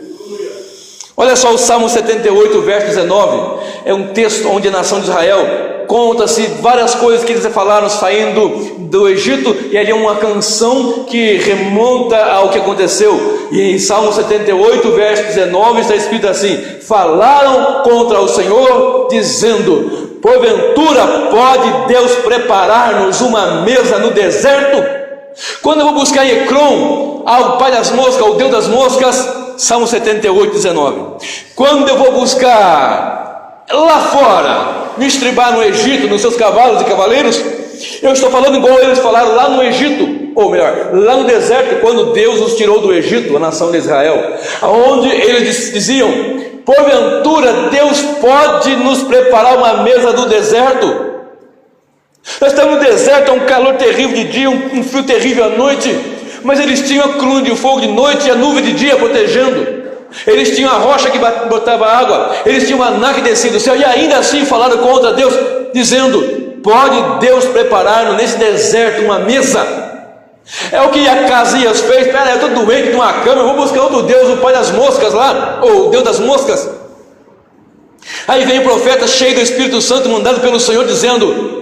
Olha só o Salmo 78, verso 19. É um texto onde a nação de Israel conta-se várias coisas que eles falaram saindo do Egito, e ali é uma canção que remonta ao que aconteceu. E em Salmo 78, verso 19 está escrito assim: falaram contra o Senhor, dizendo: porventura pode Deus preparar-nos uma mesa no deserto? Quando eu vou buscar em Ecrom, ao Pai das moscas, ao Deus das moscas, Salmo 78, 19. Quando eu vou buscar lá fora, me estribar no Egito, nos seus cavalos e cavaleiros, eu estou falando igual eles falaram lá no Egito, ou melhor, lá no deserto, quando Deus os tirou do Egito, a nação de Israel, onde eles diziam: porventura Deus pode nos preparar uma mesa do deserto? Nós estamos no deserto, é um calor terrível de dia, um frio terrível à noite, mas eles tinham a coluna de fogo de noite e a nuvem de dia protegendo. Eles tinham a rocha que botava água, eles tinham o maná que descia do céu, e ainda assim falaram contra Deus, dizendo: pode Deus preparar nesse deserto uma mesa? É o que Acasias fez. Espera, eu estou doente de uma cama, eu vou buscar outro Deus, o pai das moscas lá, ou o Deus das moscas. Aí vem o profeta cheio do Espírito Santo, mandado pelo Senhor, dizendo: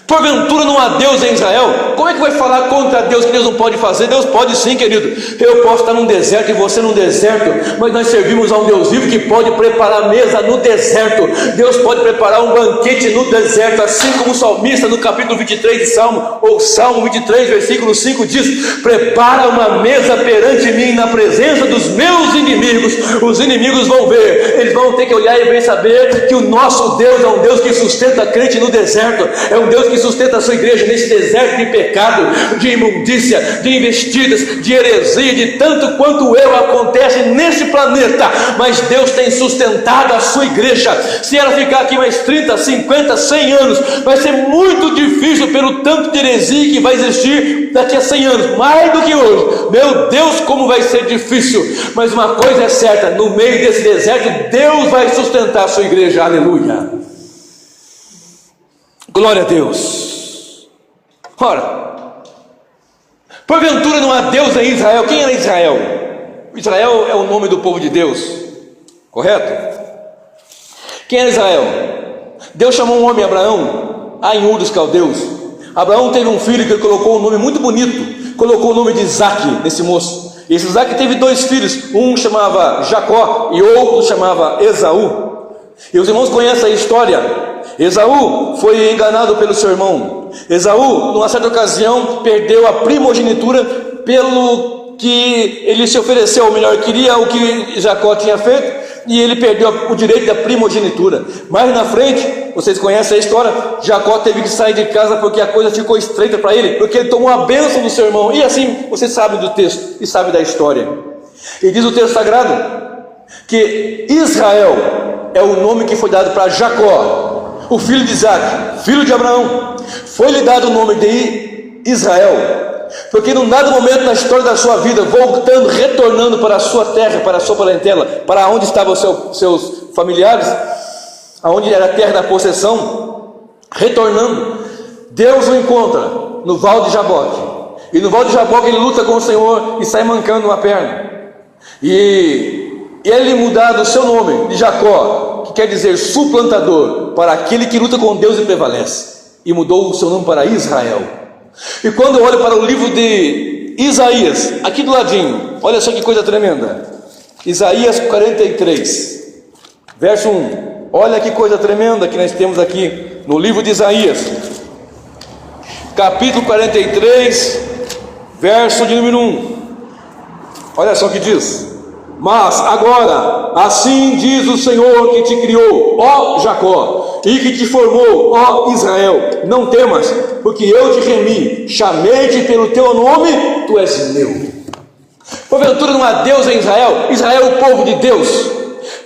porventura não há Deus em Israel? Como é que vai falar contra Deus que Deus não pode fazer? Deus pode sim, querido. Eu posso estar num deserto e você num deserto, mas nós servimos a um Deus vivo que pode preparar mesa no deserto. Deus pode preparar um banquete no deserto, assim como o salmista no capítulo 23 de Salmo, ou Salmo 23, versículo 5 diz: prepara uma mesa perante mim na presença dos meus inimigos. Os inimigos vão ver, eles vão ter que olhar e ver, saber que o nosso Deus é um Deus que sustenta a crente no deserto, é um Deus que sustenta a sua igreja nesse deserto de pecado, de imundícia, de investidas, de heresia, de tanto quanto erro acontece nesse planeta. Mas Deus tem sustentado a sua igreja. Se ela ficar aqui mais 30, 50, 100 anos, vai ser muito difícil pelo tanto de heresia que vai existir daqui a 100 anos, mais do que hoje. Meu Deus, como vai ser difícil. Mas uma coisa é certa: no meio desse deserto, Deus vai sustentar a sua igreja. Aleluia. Glória a Deus. Ora, Porventura não há Deus em Israel? Quem era Israel? Israel é o nome do povo de Deus, correto? Quem era Israel? Deus chamou um homem, Abraão, em Ur dos Caldeus. Abraão teve um filho que ele colocou um nome muito bonito, colocou o nome de Isaac nesse moço. E esse Isaac teve dois filhos, um chamava Jacó e outro chamava Esaú. E os irmãos conhecem a história. Esaú foi enganado pelo seu irmão. Esaú, numa certa ocasião, perdeu a primogenitura pelo que ele se ofereceu, ou melhor, queria o que Jacó tinha feito, e ele perdeu o direito da primogenitura. Mais na frente, vocês conhecem a história, Jacó teve que sair de casa porque a coisa ficou estreita para ele, porque ele tomou a bênção do seu irmão. E assim, vocês sabem do texto e sabem da história. E diz o texto sagrado que Israel é o nome que foi dado para Jacó, o filho de Isaac, filho de Abraão. Foi-lhe dado o nome de Israel, porque num dado momento na história da sua vida, voltando, retornando para a sua terra, para a sua parentela, para onde estavam seus familiares, aonde era a terra da possessão, retornando, Deus o encontra no Val de Jaboque. E no Val de Jaboque ele luta com o Senhor e sai mancando uma perna. E ele mudado o seu nome de Jacó, que quer dizer suplantador, para aquele que luta com Deus e prevalece, e mudou o seu nome para Israel. E quando eu olho para o livro de Isaías, aqui do ladinho, olha só que coisa tremenda. Isaías 43, verso 1. Olha que coisa tremenda que nós temos aqui no livro de Isaías, capítulo 43, verso de número 1. Olha só o que diz: mas agora, assim diz o Senhor que te criou, ó Jacó, e que te formou, ó Israel, não temas, porque eu te remi, chamei-te pelo teu nome, tu és meu. Porventura não há Deus em Israel? Israel é o povo de Deus.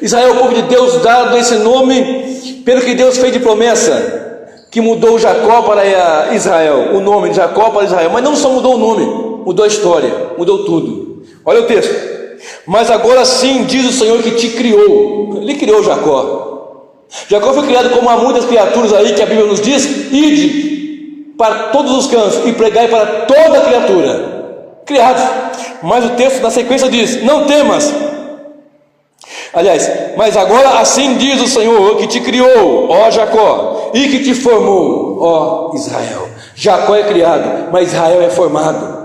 Israel é o povo de Deus, dado esse nome pelo que Deus fez de promessa, que mudou Jacó para Israel, o nome de Jacó para Israel. Mas não só mudou o nome, mudou a história, mudou tudo. Olha o texto: mas agora sim diz o Senhor que te criou. Ele criou Jacó. Jacó foi criado como há muitas criaturas aí que a Bíblia nos diz: ide para todos os cantos e pregai para toda criatura. Criados. Mas o texto na sequência diz: não temas. Aliás, mas agora assim diz o Senhor que te criou, ó Jacó, e que te formou, ó Israel. Jacó é criado, mas Israel é formado.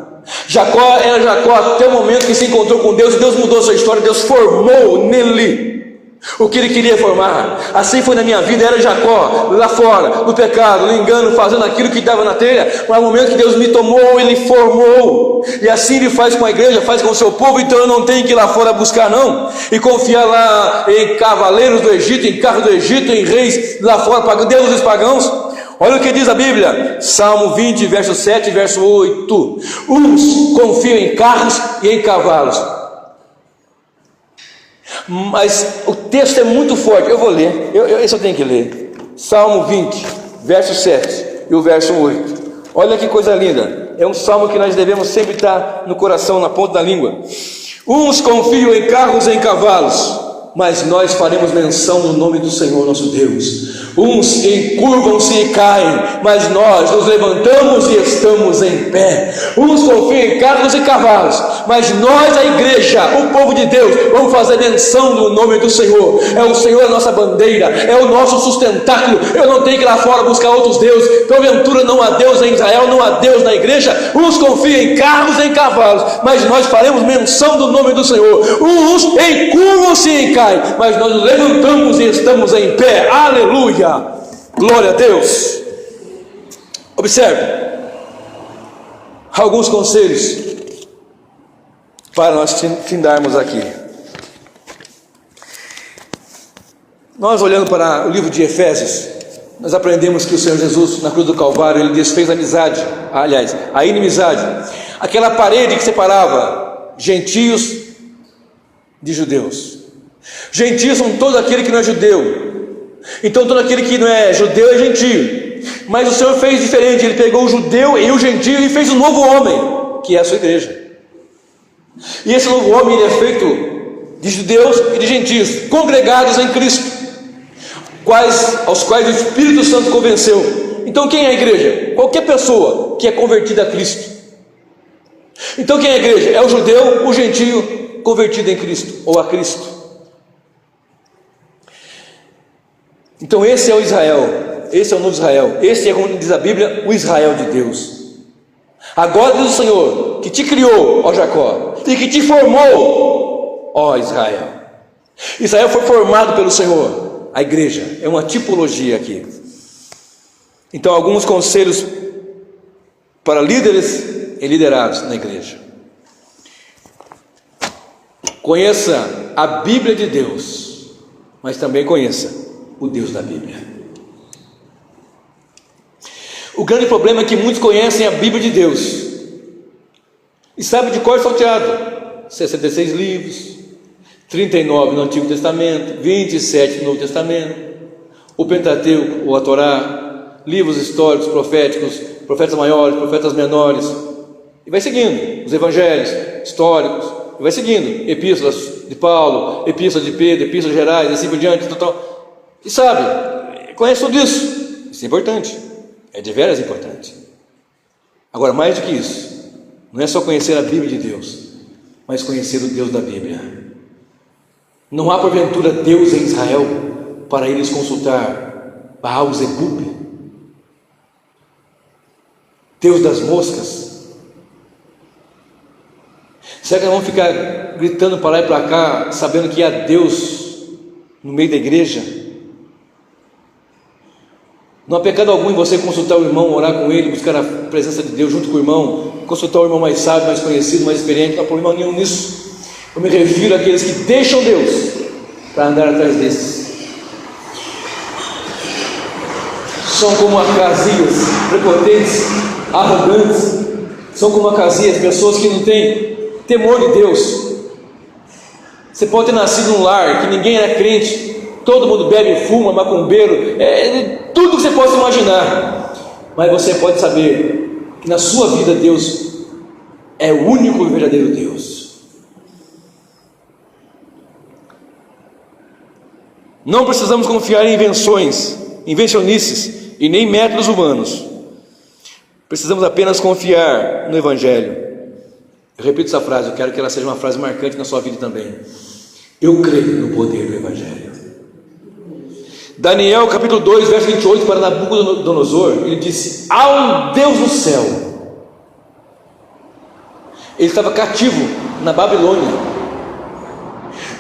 Jacó era Jacó até o momento que se encontrou com Deus, e Deus mudou sua história. Deus formou nele o que ele queria formar. Assim foi na minha vida. Era Jacó lá fora, no pecado, no engano, fazendo aquilo que dava na telha. Mas no momento que Deus me tomou, ele formou. E assim ele faz com a igreja, faz com o seu povo. Então eu não tenho que ir lá fora buscar não, e confiar lá em cavaleiros do Egito, em carros do Egito, em reis lá fora, deuses pagãos. Olha o que diz a Bíblia, Salmo 20, verso 7 e verso 8. Uns confiam em carros e em cavalos. Mas o texto é muito forte. Eu vou ler, esse eu tenho que ler. Salmo 20, verso 7 e o verso 8. Olha que coisa linda. É um salmo que nós devemos sempre estar no coração, na ponta da língua. Uns confiam em carros e em cavalos, mas nós faremos menção no nome do Senhor nosso Deus. Uns encurvam-se e caem, mas nós nos levantamos e estamos em pé. Uns confiam em carros e cavalos, mas nós, a igreja, o povo de Deus, vamos fazer menção no nome do Senhor. É o Senhor a nossa bandeira, é o nosso sustentáculo. Eu não tenho que ir lá fora buscar outros deuses. Porventura não há Deus em Israel, não há Deus na igreja. Uns confiam em carros e em cavalos, mas nós faremos menção do nome do Senhor. Uns encurvam-se e caem, mas nós nos levantamos e estamos em pé. Aleluia! Glória a Deus. Observe alguns conselhos para nós findarmos aqui. Nós, olhando para o livro de Efésios, nós aprendemos que o Senhor Jesus, na cruz do Calvário, ele desfez a inimizade, aquela parede que separava gentios de judeus. Gentios são todo aquele que não é judeu. Então todo aquele que não é judeu é gentio. Mas o Senhor fez diferente. Ele pegou o judeu e o gentio e fez um novo homem, que é a sua igreja. E esse novo homem, ele é feito de judeus e de gentios, congregados em Cristo, aos quais o Espírito Santo convenceu. Então quem é a igreja? Qualquer pessoa que é convertida a Cristo. Então quem é a igreja? É o judeu, o gentio convertido em Cristo, ou a Cristo. Então esse é o Israel, esse é o novo Israel, esse é, como diz a Bíblia, o Israel de Deus. Agora diz o Senhor, que te criou, ó Jacó, e que te formou, ó Israel. Israel foi formado pelo Senhor. A igreja é uma tipologia aqui. Então alguns conselhos para líderes e liderados na igreja: conheça a Bíblia de Deus, mas também conheça o Deus da Bíblia. O grande problema é que muitos conhecem a Bíblia de Deus e sabem de cor salteado, 66 livros, 39 no Antigo Testamento, 27 no Novo Testamento, o Pentateuco, ou a Torá, livros históricos, proféticos, profetas maiores, profetas menores, e vai seguindo, os evangelhos históricos, e vai seguindo, epístolas de Paulo, epístolas de Pedro, epístolas gerais, assim por diante, e sabe, conhece tudo isso. Isso é importante, é de veras importante. Agora, mais do que isso, não é só conhecer a Bíblia de Deus, mas conhecer o Deus da Bíblia. Não há porventura Deus em Israel para eles consultar Baal-zebub, Deus das moscas? Será que nós vamos ficar gritando para lá e para cá, sabendo que há Deus no meio da igreja? Não há pecado algum em você consultar o irmão, orar com ele, buscar a presença de Deus junto com o irmão, consultar o irmão mais sábio, mais conhecido, mais experiente. Não há problema nenhum nisso. Eu me refiro àqueles que deixam Deus para andar atrás desses. São como acasias, prepotentes, arrogantes. São como acasias, pessoas que não têm temor de Deus. Você pode ter nascido num lar que ninguém era crente, todo mundo bebe, fuma, macumbeiro, tudo que você possa imaginar, mas você pode saber que na sua vida Deus é o único e verdadeiro Deus. Não precisamos confiar em invenções, invencionices e nem métodos humanos. Precisamos apenas confiar no Evangelho. Eu repito essa frase, eu quero que ela seja uma frase marcante na sua vida também. Eu creio no poder do Evangelho. Daniel capítulo 2, verso 28, para Nabucodonosor, ele disse: há um Deus no céu. Ele estava cativo na Babilônia,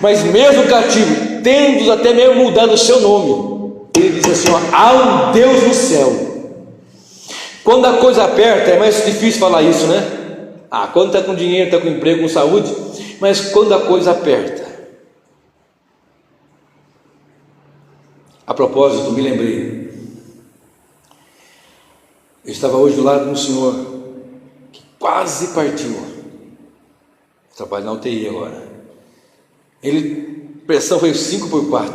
mas mesmo cativo, tendo até mesmo mudado o seu nome, ele disse assim: ó, há um Deus no céu. Quando a coisa aperta é mais difícil falar isso, né? Quando está com dinheiro, está com emprego, com saúde, mas quando a coisa aperta. A propósito, me lembrei, eu estava hoje do lado de um senhor que quase partiu. Eu trabalho na UTI agora. Pressão foi 5/4,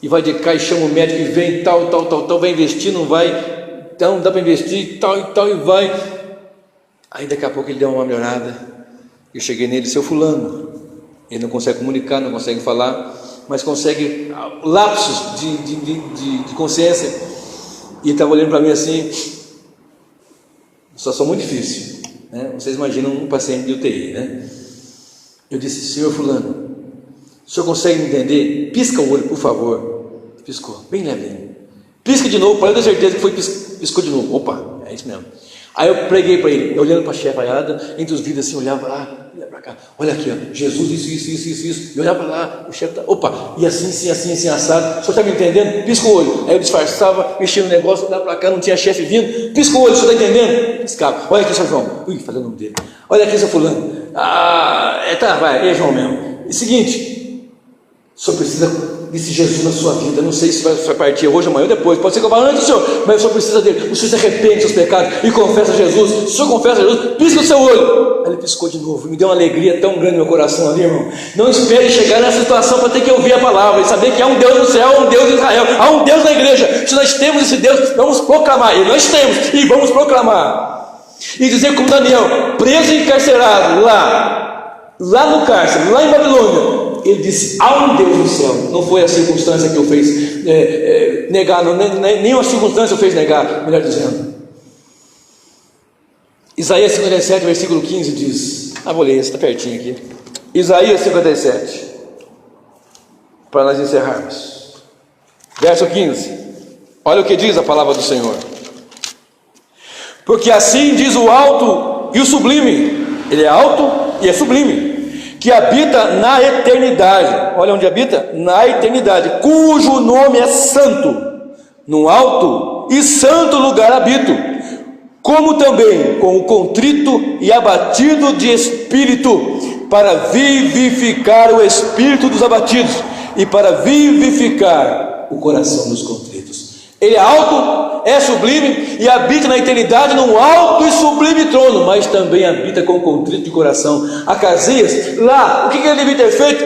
e vai de cá e chama o médico e vem, tal, vai investir, não vai, então dá para investir, tal, e vai. Aí daqui a pouco ele deu uma melhorada. Eu cheguei nele: seu fulano. Ele não consegue comunicar, não consegue falar, mas consegue lapsos de consciência. E ele estava olhando para mim assim. Situação muito difícil, né? Vocês imaginam um paciente de UTI, né? Eu disse: senhor fulano, o senhor consegue me entender? Pisca o olho, por favor. Piscou, bem levinho. Pisca de novo, para eu ter certeza que foi piscou de novo. Opa, é isso mesmo. Aí eu preguei para ele, olhando para a chefaiada, entre os vidros assim, olhava lá, olha para cá, olha aqui, ó, Jesus, isso, e olhava para lá, o chefe, opa, e assim, assado, o senhor está me entendendo? Pisca o olho. Aí eu disfarçava, mexia no negócio, olhava para cá, não tinha chefe vindo, pisca o olho, o senhor está entendendo? Piscava. Olha aqui, seu João, falei o nome dele, olha aqui, seu fulano, é João mesmo. E seguinte, o senhor precisa desse Jesus na sua vida. Não sei se vai partir hoje, amanhã ou depois, pode ser que eu vá antes do senhor, mas o senhor precisa dele. O senhor se arrepende dos seus pecados e confessa a Jesus. Se o senhor confessa a Jesus, pisca o seu olho. Aí ele piscou de novo, me deu uma alegria tão grande no meu coração ali, irmão. Não espere chegar nessa situação para ter que ouvir a palavra e saber que há um Deus no céu, há um Deus em Israel, há um Deus na igreja. Se nós temos esse Deus, vamos proclamar ele. Nós temos e vamos proclamar e dizer como Daniel, preso e encarcerado lá no cárcere, lá em Babilônia, ele disse: há um Deus no céu. Não foi a circunstância que o fez negar, nem a circunstância o fez negar, melhor dizendo. Isaías 57, versículo 15 diz, vou ler, está pertinho aqui. Isaías 57, para nós encerrarmos. Verso 15, olha o que diz a palavra do Senhor. Porque assim diz o alto e o sublime, ele é alto e é sublime, que habita na eternidade. Olha onde habita, na eternidade, cujo nome é santo. No alto e santo lugar habito, como também com o contrito e abatido de espírito, para vivificar o espírito dos abatidos e para vivificar o coração dos contritos. Ele é alto, é sublime e habita na eternidade num alto e sublime trono, mas também habita com contrito de coração. Acasias, lá, o que ele devia ter feito?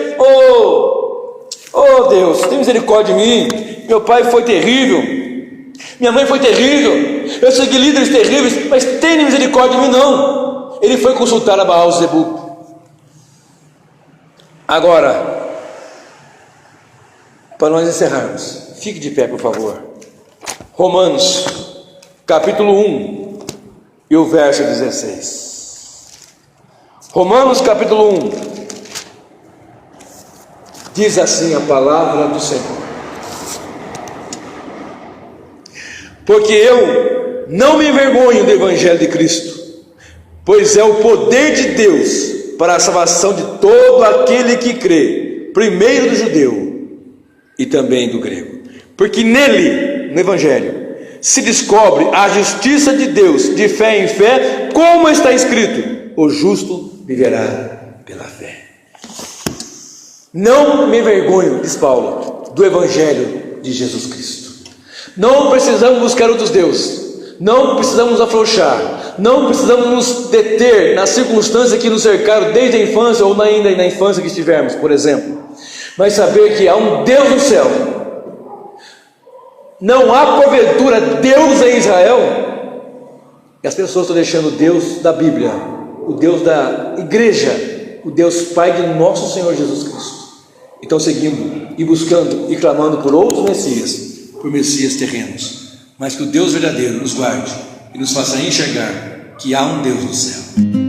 Oh Deus, tem misericórdia de mim. Meu pai foi terrível, minha mãe foi terrível, eu segui líderes terríveis, mas tem misericórdia de mim. Não, ele foi consultar a Baal-Zebub. Agora, para nós encerrarmos, fique de pé, por favor. Romanos, capítulo 1 e o verso 16. Romanos, capítulo 1, diz assim a palavra do Senhor: porque eu não me envergonho do evangelho de Cristo, pois é o poder de Deus para a salvação de todo aquele que crê, primeiro do judeu e também do grego. Porque nele, no evangelho, se descobre a justiça de Deus de fé em fé, como está escrito: o justo viverá pela fé. Não me envergonho, diz Paulo, do evangelho de Jesus Cristo. Não precisamos buscar outros deuses, não precisamos afrouxar, não precisamos nos deter nas circunstâncias que nos cercaram desde a infância ou ainda na infância que estivermos, por exemplo, mas saber que há um Deus no céu. Não há porventura Deus em Israel? E as pessoas estão deixando o Deus da Bíblia, o Deus da igreja, o Deus Pai de nosso Senhor Jesus Cristo, e estão seguindo e buscando e clamando por outros Messias, por Messias terrenos. Mas que o Deus verdadeiro nos guarde e nos faça enxergar que há um Deus no céu.